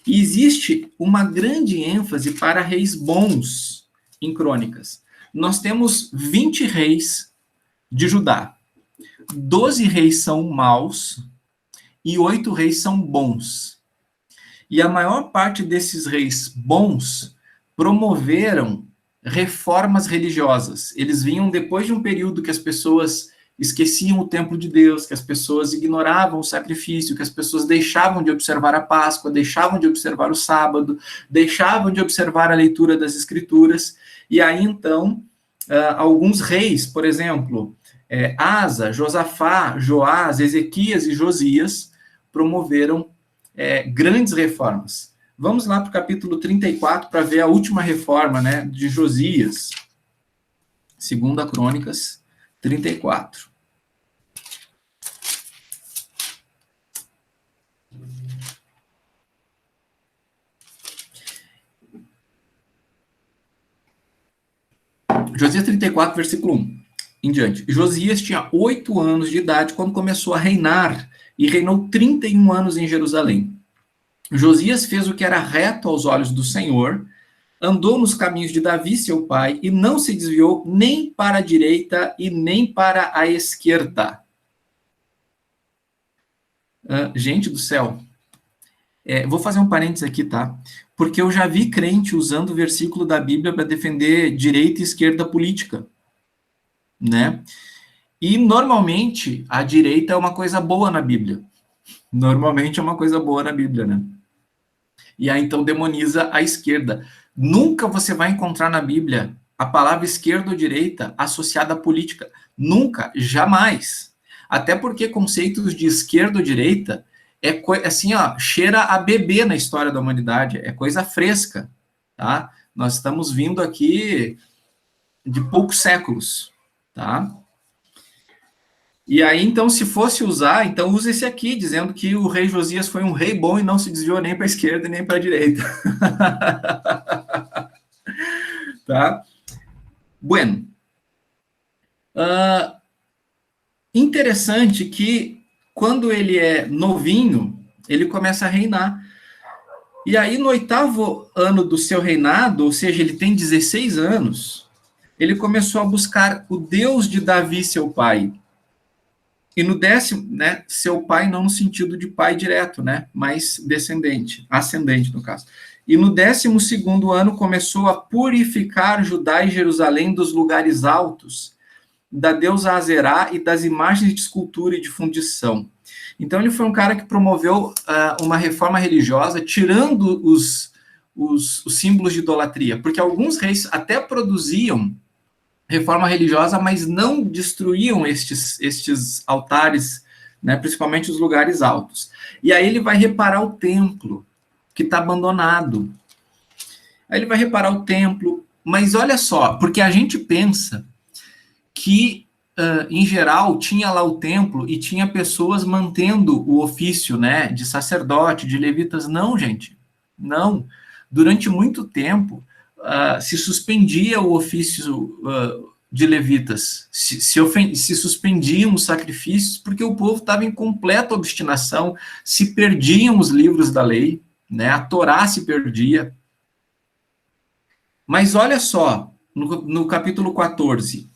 E existe uma grande ênfase para reis bons em Crônicas. Nós temos 20 reis de Judá. 12 reis são maus e 8 reis são bons. E a maior parte desses reis bons promoveram reformas religiosas. Eles vinham depois de um período que as pessoas esqueciam o templo de Deus, que as pessoas ignoravam o sacrifício, que as pessoas deixavam de observar a Páscoa, deixavam de observar o sábado, deixavam de observar a leitura das Escrituras. E aí, então, alguns reis, por exemplo, Asa, Josafá, Joás, Ezequias e Josias, promoveram grandes reformas. Vamos lá para o capítulo 34 para ver a última reforma, né, de Josias. 2 Crônicas 34. Josias 34, versículo 1 em diante. Josias tinha 8 anos de idade quando começou a reinar e reinou 31 anos em Jerusalém. Josias fez o que era reto aos olhos do Senhor, andou nos caminhos de Davi, seu pai, e não se desviou nem para a direita e nem para a esquerda. Gente do céu, vou fazer um parênteses aqui, tá? Porque eu já vi crente usando o versículo da Bíblia para defender direita e esquerda política, né? E, normalmente, a direita é uma coisa boa na Bíblia. Normalmente é uma coisa boa na Bíblia, né? E aí, então, demoniza a esquerda. Nunca você vai encontrar na Bíblia a palavra esquerda ou direita associada à política. Nunca, jamais. Até porque conceitos de esquerda ou direita assim, ó, cheira a bebê na história da humanidade. É coisa fresca, tá? Nós estamos vindo aqui de poucos séculos, tá? E aí, então, se fosse usar, então usa esse aqui, dizendo que o rei Josias foi um rei bom e não se desviou nem para a esquerda nem para a direita. Tá? Bueno. Interessante que, quando ele é novinho, ele começa a reinar. E aí, no 8º ano do seu reinado, ou seja, ele tem 16 anos, ele começou a buscar o Deus de Davi, seu pai. E no 10º, né, seu pai não no sentido de pai direto, né, mas descendente, ascendente no caso. E no 12º ano começou a purificar Judá e Jerusalém dos lugares altos, da deusa Azerá e das imagens de escultura e de fundição. Então ele foi um cara que promoveu uma reforma religiosa, tirando os símbolos de idolatria, porque alguns reis até produziam reforma religiosa, mas não destruíam estes altares né, principalmente os lugares altos. E aí ele vai reparar o templo, que está abandonado. Aí ele vai reparar o templo, mas olha só, porque a gente pensa que, em geral, tinha lá o templo e tinha pessoas mantendo o ofício, né, de sacerdote, de levitas. Não, gente, não. Durante muito tempo, se suspendia o ofício de levitas, se suspendiam os sacrifícios, porque o povo estava em completa obstinação, se perdiam os livros da lei, né, a Torá se perdia. Mas olha só, no capítulo 14,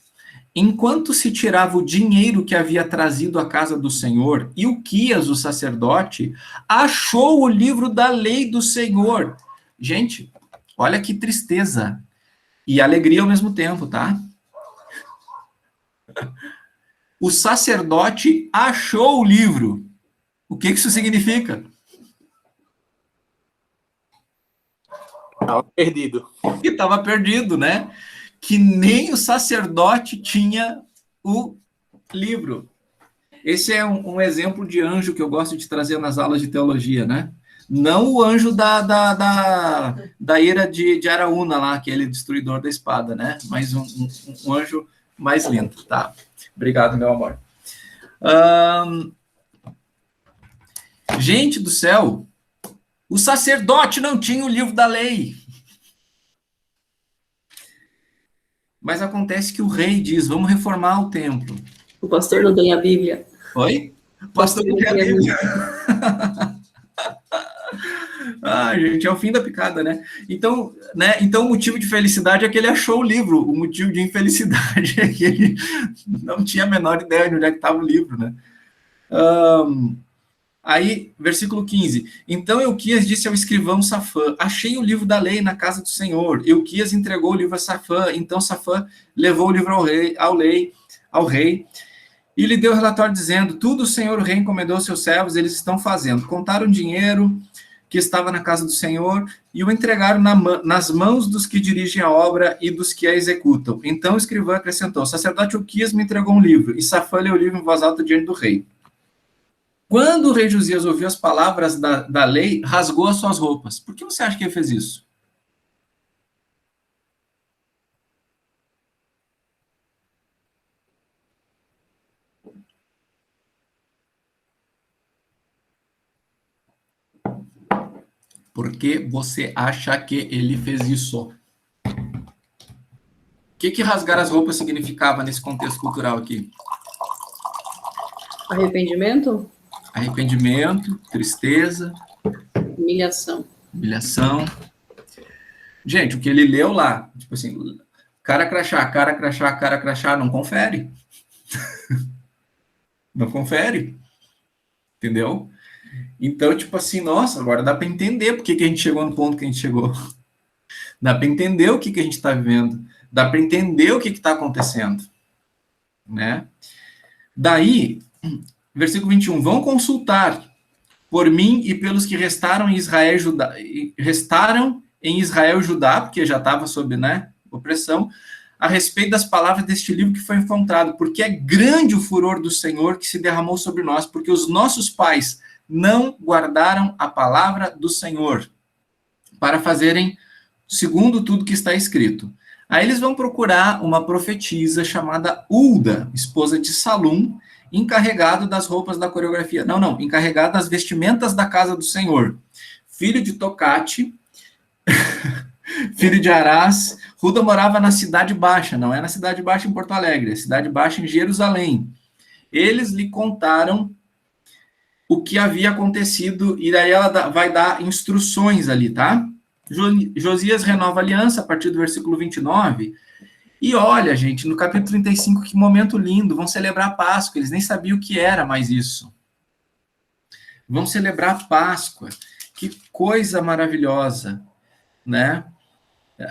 enquanto se tirava o dinheiro que havia trazido à casa do Senhor, Ilquias, o sacerdote, achou o livro da lei do Senhor. Gente, olha que tristeza e alegria ao mesmo tempo, tá? O sacerdote achou o livro. O que isso significa? Estava perdido. Que estava perdido, né? Que nem o sacerdote tinha o livro. Esse é um exemplo de anjo que eu gosto de trazer nas aulas de teologia, né? Não o anjo da ira de Araúna lá, aquele destruidor da espada, né? Mas um anjo mais lindo, tá? Obrigado, meu amor. Gente do céu, o sacerdote não tinha o livro da lei. Mas acontece que o rei diz, vamos reformar o templo. O pastor não tem a Bíblia. Oi? O pastor não tem a Bíblia. Gente, é o fim da picada, né? Então, o motivo de felicidade é que ele achou o livro. O motivo de infelicidade é que ele não tinha a menor ideia de onde é que estava o livro, né? Aí, versículo 15. Então Ilquias disse ao escrivão Safã, achei o livro da lei na casa do Senhor. Ilquias entregou o livro a Safã. Então Safã levou o livro ao rei, e lhe deu o relatório dizendo, tudo o Senhor o rei encomendou aos seus servos, eles estão fazendo. Contaram o dinheiro que estava na casa do Senhor e o entregaram nas mãos dos que dirigem a obra e dos que a executam. Então o escrivão acrescentou, o sacerdote Ilquias me entregou um livro, e Safã leu o livro em voz alta diante do rei. Quando o rei Josias ouviu as palavras da lei, rasgou as suas roupas. Por que você acha que ele fez isso? Por que você acha que ele fez isso? O que rasgar as roupas significava nesse contexto cultural aqui? Arrependimento? Arrependimento, tristeza. Humilhação. Humilhação. Gente, o que ele leu lá, tipo assim, cara crachá, não confere. Não confere. Entendeu? Então, tipo assim, nossa, agora dá para entender por que a gente chegou no ponto que a gente chegou. Dá para entender o que a gente está vivendo. Dá para entender o que está acontecendo. Né? Daí, versículo 21, vão consultar por mim e pelos que restaram em Israel e Judá, porque já estava sob, né, opressão, a respeito das palavras deste livro que foi encontrado, porque é grande o furor do Senhor que se derramou sobre nós, porque os nossos pais não guardaram a palavra do Senhor, para fazerem segundo tudo que está escrito. Aí eles vão procurar uma profetisa chamada Hulda, esposa de Salum, encarregado das roupas da coreografia. Não, encarregado das vestimentas da casa do Senhor. Filho de Tocate, filho de Arás. Hulda morava na Cidade Baixa, não é na Cidade Baixa em Porto Alegre, é Cidade Baixa em Jerusalém. Eles lhe contaram o que havia acontecido, e daí ela vai dar instruções ali, tá? Josias renova a aliança, a partir do versículo 29, e olha, gente, no capítulo 35, que momento lindo, vão celebrar a Páscoa, eles nem sabiam o que era mais isso. Vão celebrar a Páscoa, que coisa maravilhosa, né?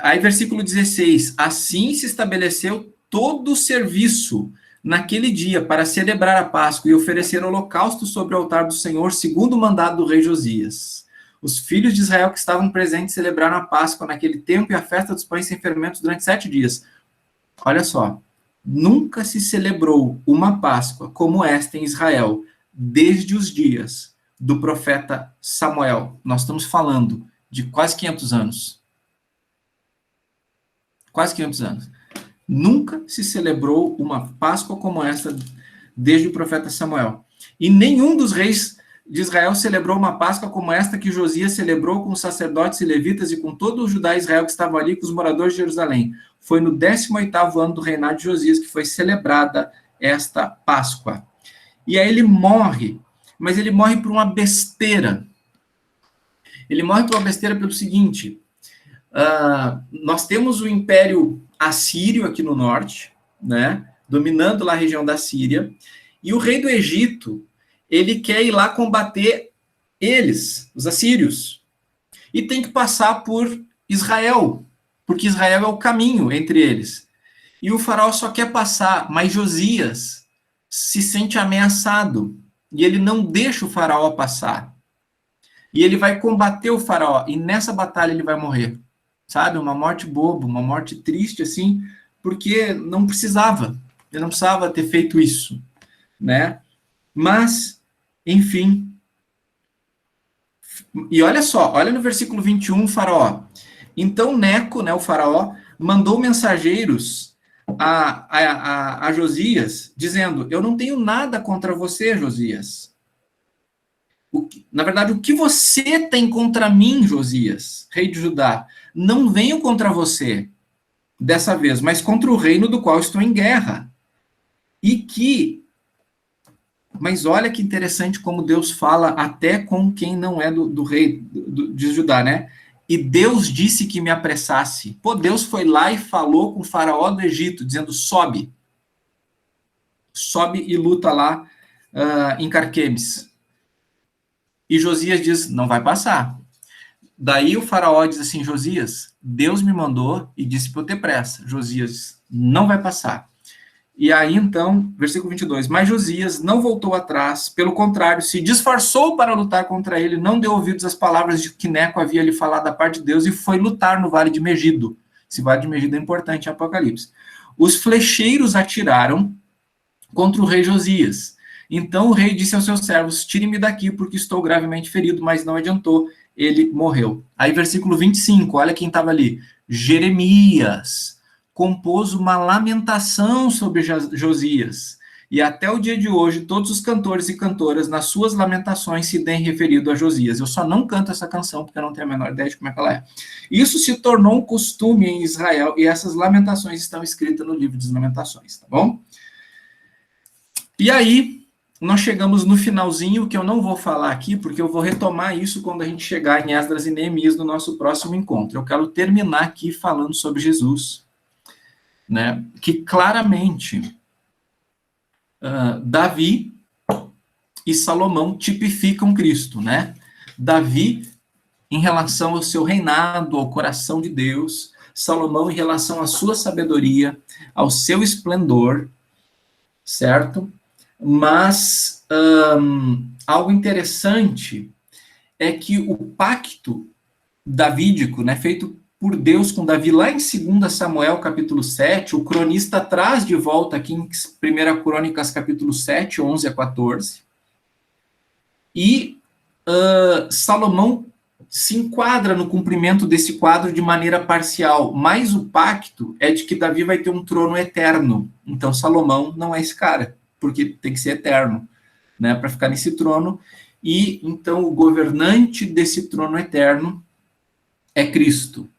Aí, versículo 16, assim se estabeleceu todo o serviço naquele dia para celebrar a Páscoa e oferecer holocausto sobre o altar do Senhor, segundo o mandado do rei Josias. Os filhos de Israel que estavam presentes celebraram a Páscoa naquele tempo e a festa dos pães sem fermentos durante 7 dias. Olha só, nunca se celebrou uma Páscoa como esta em Israel, desde os dias do profeta Samuel. Nós estamos falando de quase 500 anos. Quase 500 anos. Nunca se celebrou uma Páscoa como essa desde o profeta Samuel. E nenhum dos reis de Israel celebrou uma Páscoa como esta que Josias celebrou com os sacerdotes e levitas e com todo o Judá e Israel que estavam ali, com os moradores de Jerusalém. Foi no 18º ano do reinado de Josias que foi celebrada esta Páscoa. E aí ele morre, mas ele morre por uma besteira. Ele morre por uma besteira pelo seguinte: nós temos o Império Assírio aqui no norte, né, dominando lá a região da Síria, e o rei do Egito, ele quer ir lá combater eles, os assírios, e tem que passar por Israel, porque Israel é o caminho entre eles. E o faraó só quer passar, mas Josias se sente ameaçado, e ele não deixa o faraó passar. E ele vai combater o faraó, e nessa batalha ele vai morrer. Sabe? Uma morte boba, uma morte triste, assim, porque não precisava. Ele não precisava ter feito isso, né? Mas, enfim. E olha só, olha no versículo 21, o faraó. Então Neco, né, o faraó, mandou mensageiros a Josias, dizendo: eu não tenho nada contra você, Josias. Na verdade, o que você tem contra mim, Josias, rei de Judá? Não venho contra você, dessa vez, mas contra o reino do qual estou em guerra. Mas olha que interessante como Deus fala até com quem não é do rei de Judá, né? E Deus disse que me apressasse. Pô, Deus foi lá e falou com o faraó do Egito, dizendo: sobe. Sobe e luta lá em Carquemes. E Josias diz: não vai passar. Daí o faraó diz assim: Josias, Deus me mandou e disse para eu ter pressa. Josias, não vai passar. E aí então, versículo 22, mas Josias não voltou atrás, pelo contrário, se disfarçou para lutar contra ele, não deu ouvidos às palavras de que Neco havia lhe falado da parte de Deus e foi lutar no vale de Megido. Esse vale de Megido é importante em Apocalipse. Os flecheiros atiraram contra o rei Josias. Então o rei disse aos seus servos: tirem-me daqui, porque estou gravemente ferido, mas não adiantou, ele morreu. Aí versículo 25, olha quem estava ali. Jeremias compôs uma lamentação sobre Josias, e até o dia de hoje todos os cantores e cantoras nas suas lamentações se têm referido a Josias. Eu só não canto essa canção porque eu não tenho a menor ideia de como é que ela é. Isso se tornou um costume em Israel, e essas lamentações estão escritas no livro das Lamentações, tá bom? E aí nós chegamos no finalzinho, que eu não vou falar aqui, porque eu vou retomar isso quando a gente chegar em Esdras e Neemias no nosso próximo encontro. Eu quero terminar aqui falando sobre Jesus, né? Que claramente Davi e Salomão tipificam Cristo, né? Davi em relação ao seu reinado, ao coração de Deus, Salomão em relação à sua sabedoria, ao seu esplendor, certo? Mas algo interessante é que o pacto davídico, né, feito por Deus com Davi lá em 2 Samuel capítulo 7, o cronista traz de volta aqui em 1 Crônicas capítulo 7, 11 a 14, e Salomão se enquadra no cumprimento desse quadro de maneira parcial, mas o pacto é de que Davi vai ter um trono eterno. Então Salomão não é esse cara, porque tem que ser eterno, né, para ficar nesse trono. E então o governante desse trono eterno é Cristo,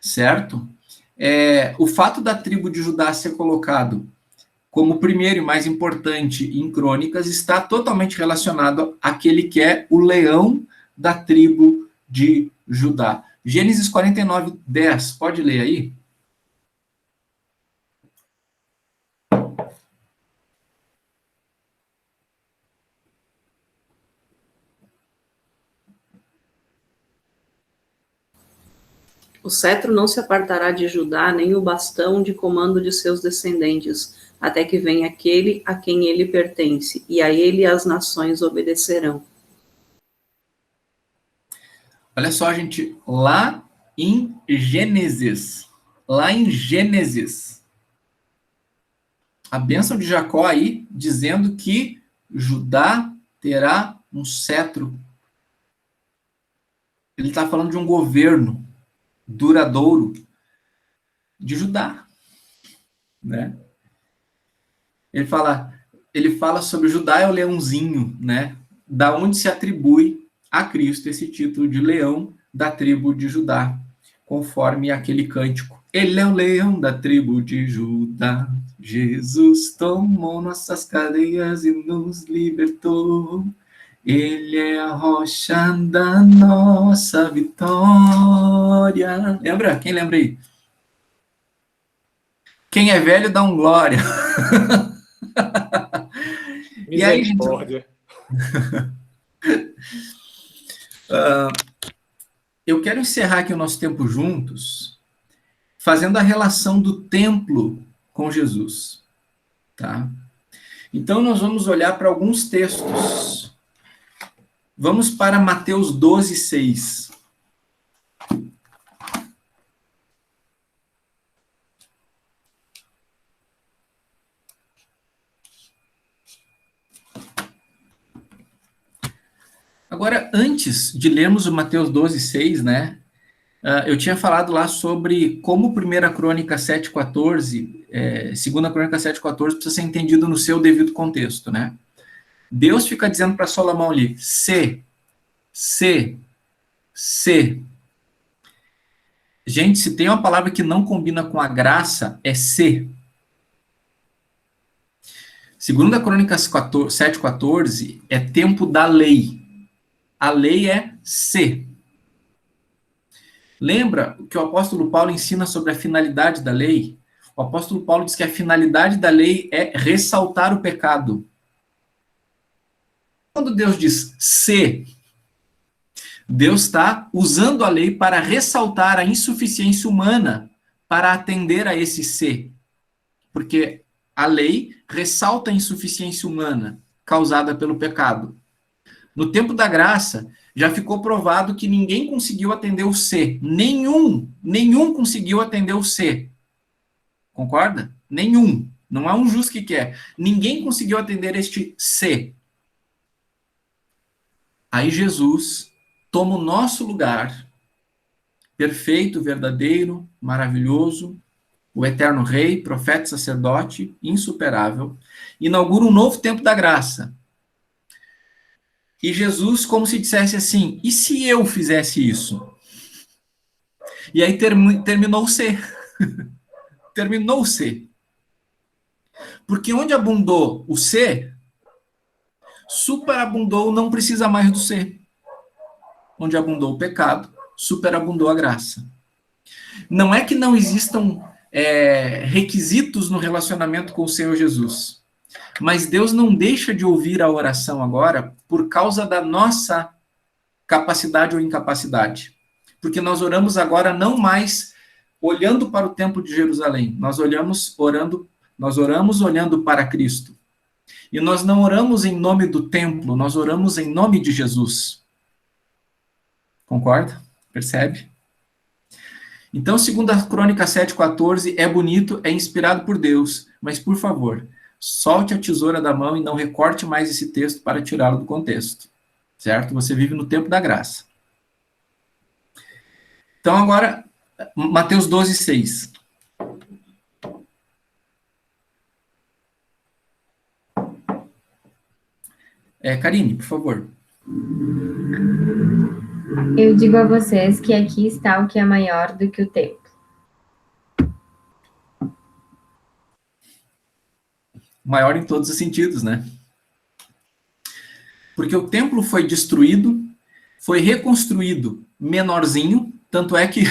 certo? O fato da tribo de Judá ser colocado como o primeiro e mais importante em Crônicas está totalmente relacionado àquele que é o leão da tribo de Judá. Gênesis 49, 10, pode ler aí? O cetro não se apartará de Judá, nem o bastão de comando de seus descendentes, até que venha aquele a quem ele pertence, e a ele as nações obedecerão. Olha só, gente, lá em Gênesis, a bênção de Jacó aí, dizendo que Judá terá um cetro. Ele está falando de um governo duradouro de Judá, né? Ele fala sobre Judá é o leãozinho, né? Da onde se atribui a Cristo esse título de leão da tribo de Judá, conforme aquele cântico. Ele é o leão da tribo de Judá. Jesus tomou nossas cadeias e nos libertou. Ele é a rocha da nossa vitória. Lembra? Quem lembra aí? Quem é velho dá um glória. E aí, Misericórdia. Eu quero encerrar aqui o nosso tempo juntos, fazendo a relação do templo com Jesus, tá? Então, nós vamos olhar para alguns textos. Vamos para Mateus 12, 6. Agora, antes de lermos o Mateus 12, 6, né? Eu tinha falado lá sobre como 1 Crônica 7,14, 2 Crônica 7,14 precisa ser entendido no seu devido contexto, né? Deus fica dizendo para Salomão ali, se. Gente, se tem uma palavra que não combina com a graça, é se. 2 Crônicas 7,14 é tempo da lei. A lei é se. Lembra que o apóstolo Paulo ensina sobre a finalidade da lei? O apóstolo Paulo diz que a finalidade da lei é ressaltar o pecado. Quando Deus diz se, Deus está usando a lei para ressaltar a insuficiência humana para atender a esse se. Porque a lei ressalta a insuficiência humana causada pelo pecado. No tempo da graça, já ficou provado que ninguém conseguiu atender o se. Nenhum conseguiu atender o se. Concorda? Nenhum. Não há um justo que quer. Ninguém conseguiu atender este se. Aí Jesus toma o nosso lugar, perfeito, verdadeiro, maravilhoso, o eterno rei, profeta e sacerdote, insuperável, inaugura um novo tempo da graça. E Jesus, como se dissesse assim, e se eu fizesse isso? E aí terminou o ser. Terminou o ser. Porque onde abundou o ser, superabundou, não precisa mais do ser. Onde abundou o pecado, superabundou a graça. Não é que não existam requisitos no relacionamento com o Senhor Jesus. Mas Deus não deixa de ouvir a oração agora por causa da nossa capacidade ou incapacidade. Porque nós oramos agora não mais olhando para o templo de Jerusalém. Nós oramos olhando para Cristo. E nós não oramos em nome do templo, nós oramos em nome de Jesus. Concorda? Percebe? Então, 2 Crônica 7,14 é bonito, é inspirado por Deus, mas, por favor, solte a tesoura da mão e não recorte mais esse texto para tirá-lo do contexto. Certo? Você vive no tempo da graça. Então, agora, Mateus 12, 6. Karine, por favor. Eu digo a vocês que aqui está o que é maior do que o templo. Maior em todos os sentidos, né? Porque o templo foi destruído, foi reconstruído menorzinho, tanto é que,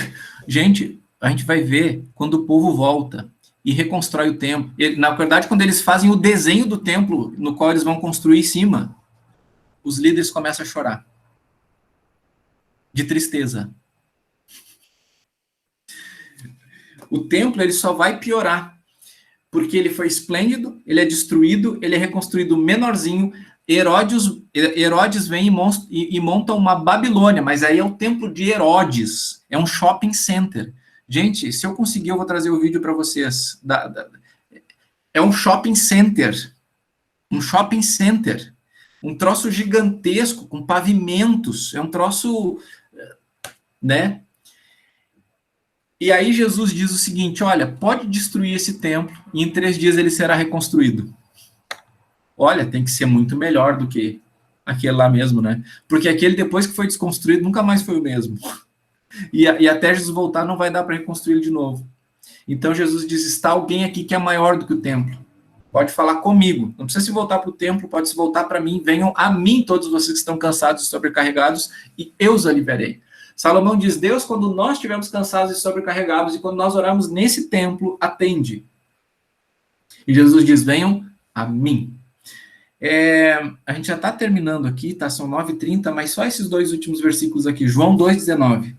gente, a gente vai ver quando o povo volta e reconstrói o templo. Na verdade, quando eles fazem o desenho do templo no qual eles vão construir em cima, os líderes começam a chorar. De tristeza. O templo, ele só vai piorar. Porque ele foi esplêndido, ele é destruído, ele é reconstruído menorzinho. Herodes vem e monta uma Babilônia, mas aí é o templo de Herodes. É um shopping center. Gente, se eu conseguir, eu vou trazer o vídeo para vocês. É um shopping center. Um shopping center. Um troço gigantesco, com pavimentos. É um troço, né? E aí Jesus diz o seguinte, olha, pode destruir esse templo e em 3 dias ele será reconstruído. Olha, tem que ser muito melhor do que aquele lá mesmo, né? Porque aquele, depois que foi desconstruído, nunca mais foi o mesmo. E até Jesus voltar, não vai dar para reconstruí-lo de novo. Então Jesus diz, está alguém aqui que é maior do que o templo. Pode falar comigo. Não precisa se voltar para o templo, pode se voltar para mim. Venham a mim todos vocês que estão cansados e sobrecarregados, e eu os aliviarei. Salomão diz, Deus, quando nós estivermos cansados e sobrecarregados, e quando nós oramos nesse templo, atende. E Jesus diz, venham a mim. A gente já está terminando aqui, tá? São 9h30, mas só esses 2 últimos versículos aqui. João 2,19.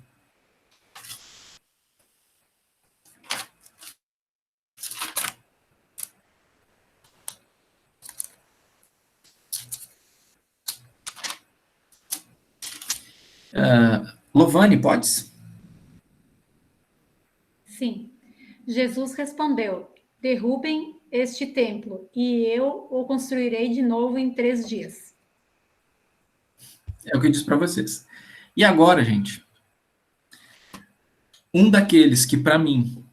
Lovane, podes? Sim. Jesus respondeu: derrubem este templo, e eu o construirei de novo em 3 dias. É o que eu disse para vocês. E agora, gente, um daqueles que para mim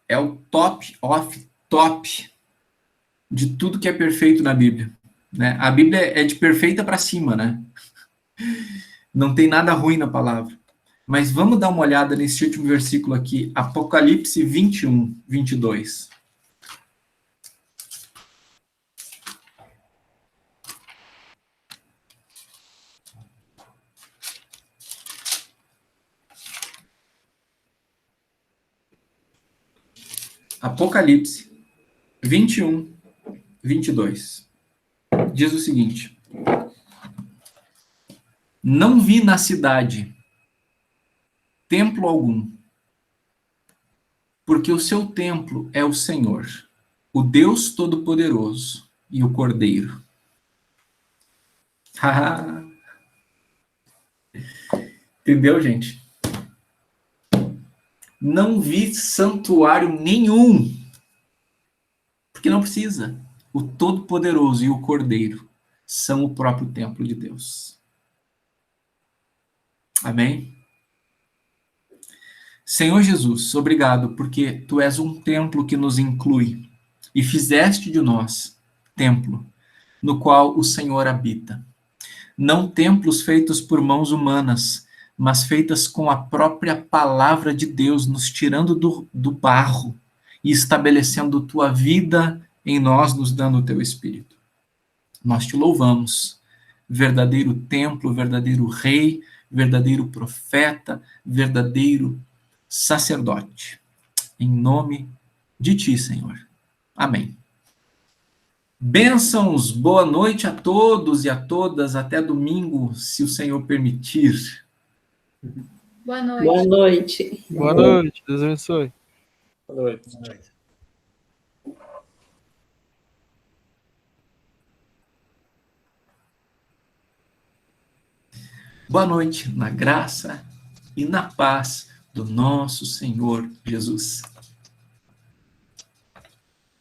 é o top of top de tudo que é perfeito na Bíblia, né? A Bíblia é de perfeita para cima, né? Não tem nada ruim na palavra. Mas vamos dar uma olhada nesse último versículo aqui, Apocalipse 21, 22. Apocalipse 21, 22. Diz o seguinte: não vi na cidade templo algum, porque o seu templo é o Senhor, o Deus Todo-Poderoso e o Cordeiro. Entendeu, gente? Não vi santuário nenhum, porque não precisa. O Todo-Poderoso e o Cordeiro são o próprio templo de Deus. Amém? Senhor Jesus, obrigado, porque Tu és um templo que nos inclui e fizeste de nós templo, no qual o Senhor habita. Não templos feitos por mãos humanas, mas feitas com a própria palavra de Deus, nos tirando do barro e estabelecendo Tua vida em nós, nos dando o Teu Espírito. Nós Te louvamos, verdadeiro templo, verdadeiro rei, verdadeiro profeta, verdadeiro sacerdote. Em nome de Ti, Senhor. Amém. Bênçãos, boa noite a todos e a todas, até domingo, se o Senhor permitir. Boa noite. Boa noite. Boa noite, Deus abençoe. Boa noite. Boa noite, na graça e na paz do nosso Senhor Jesus.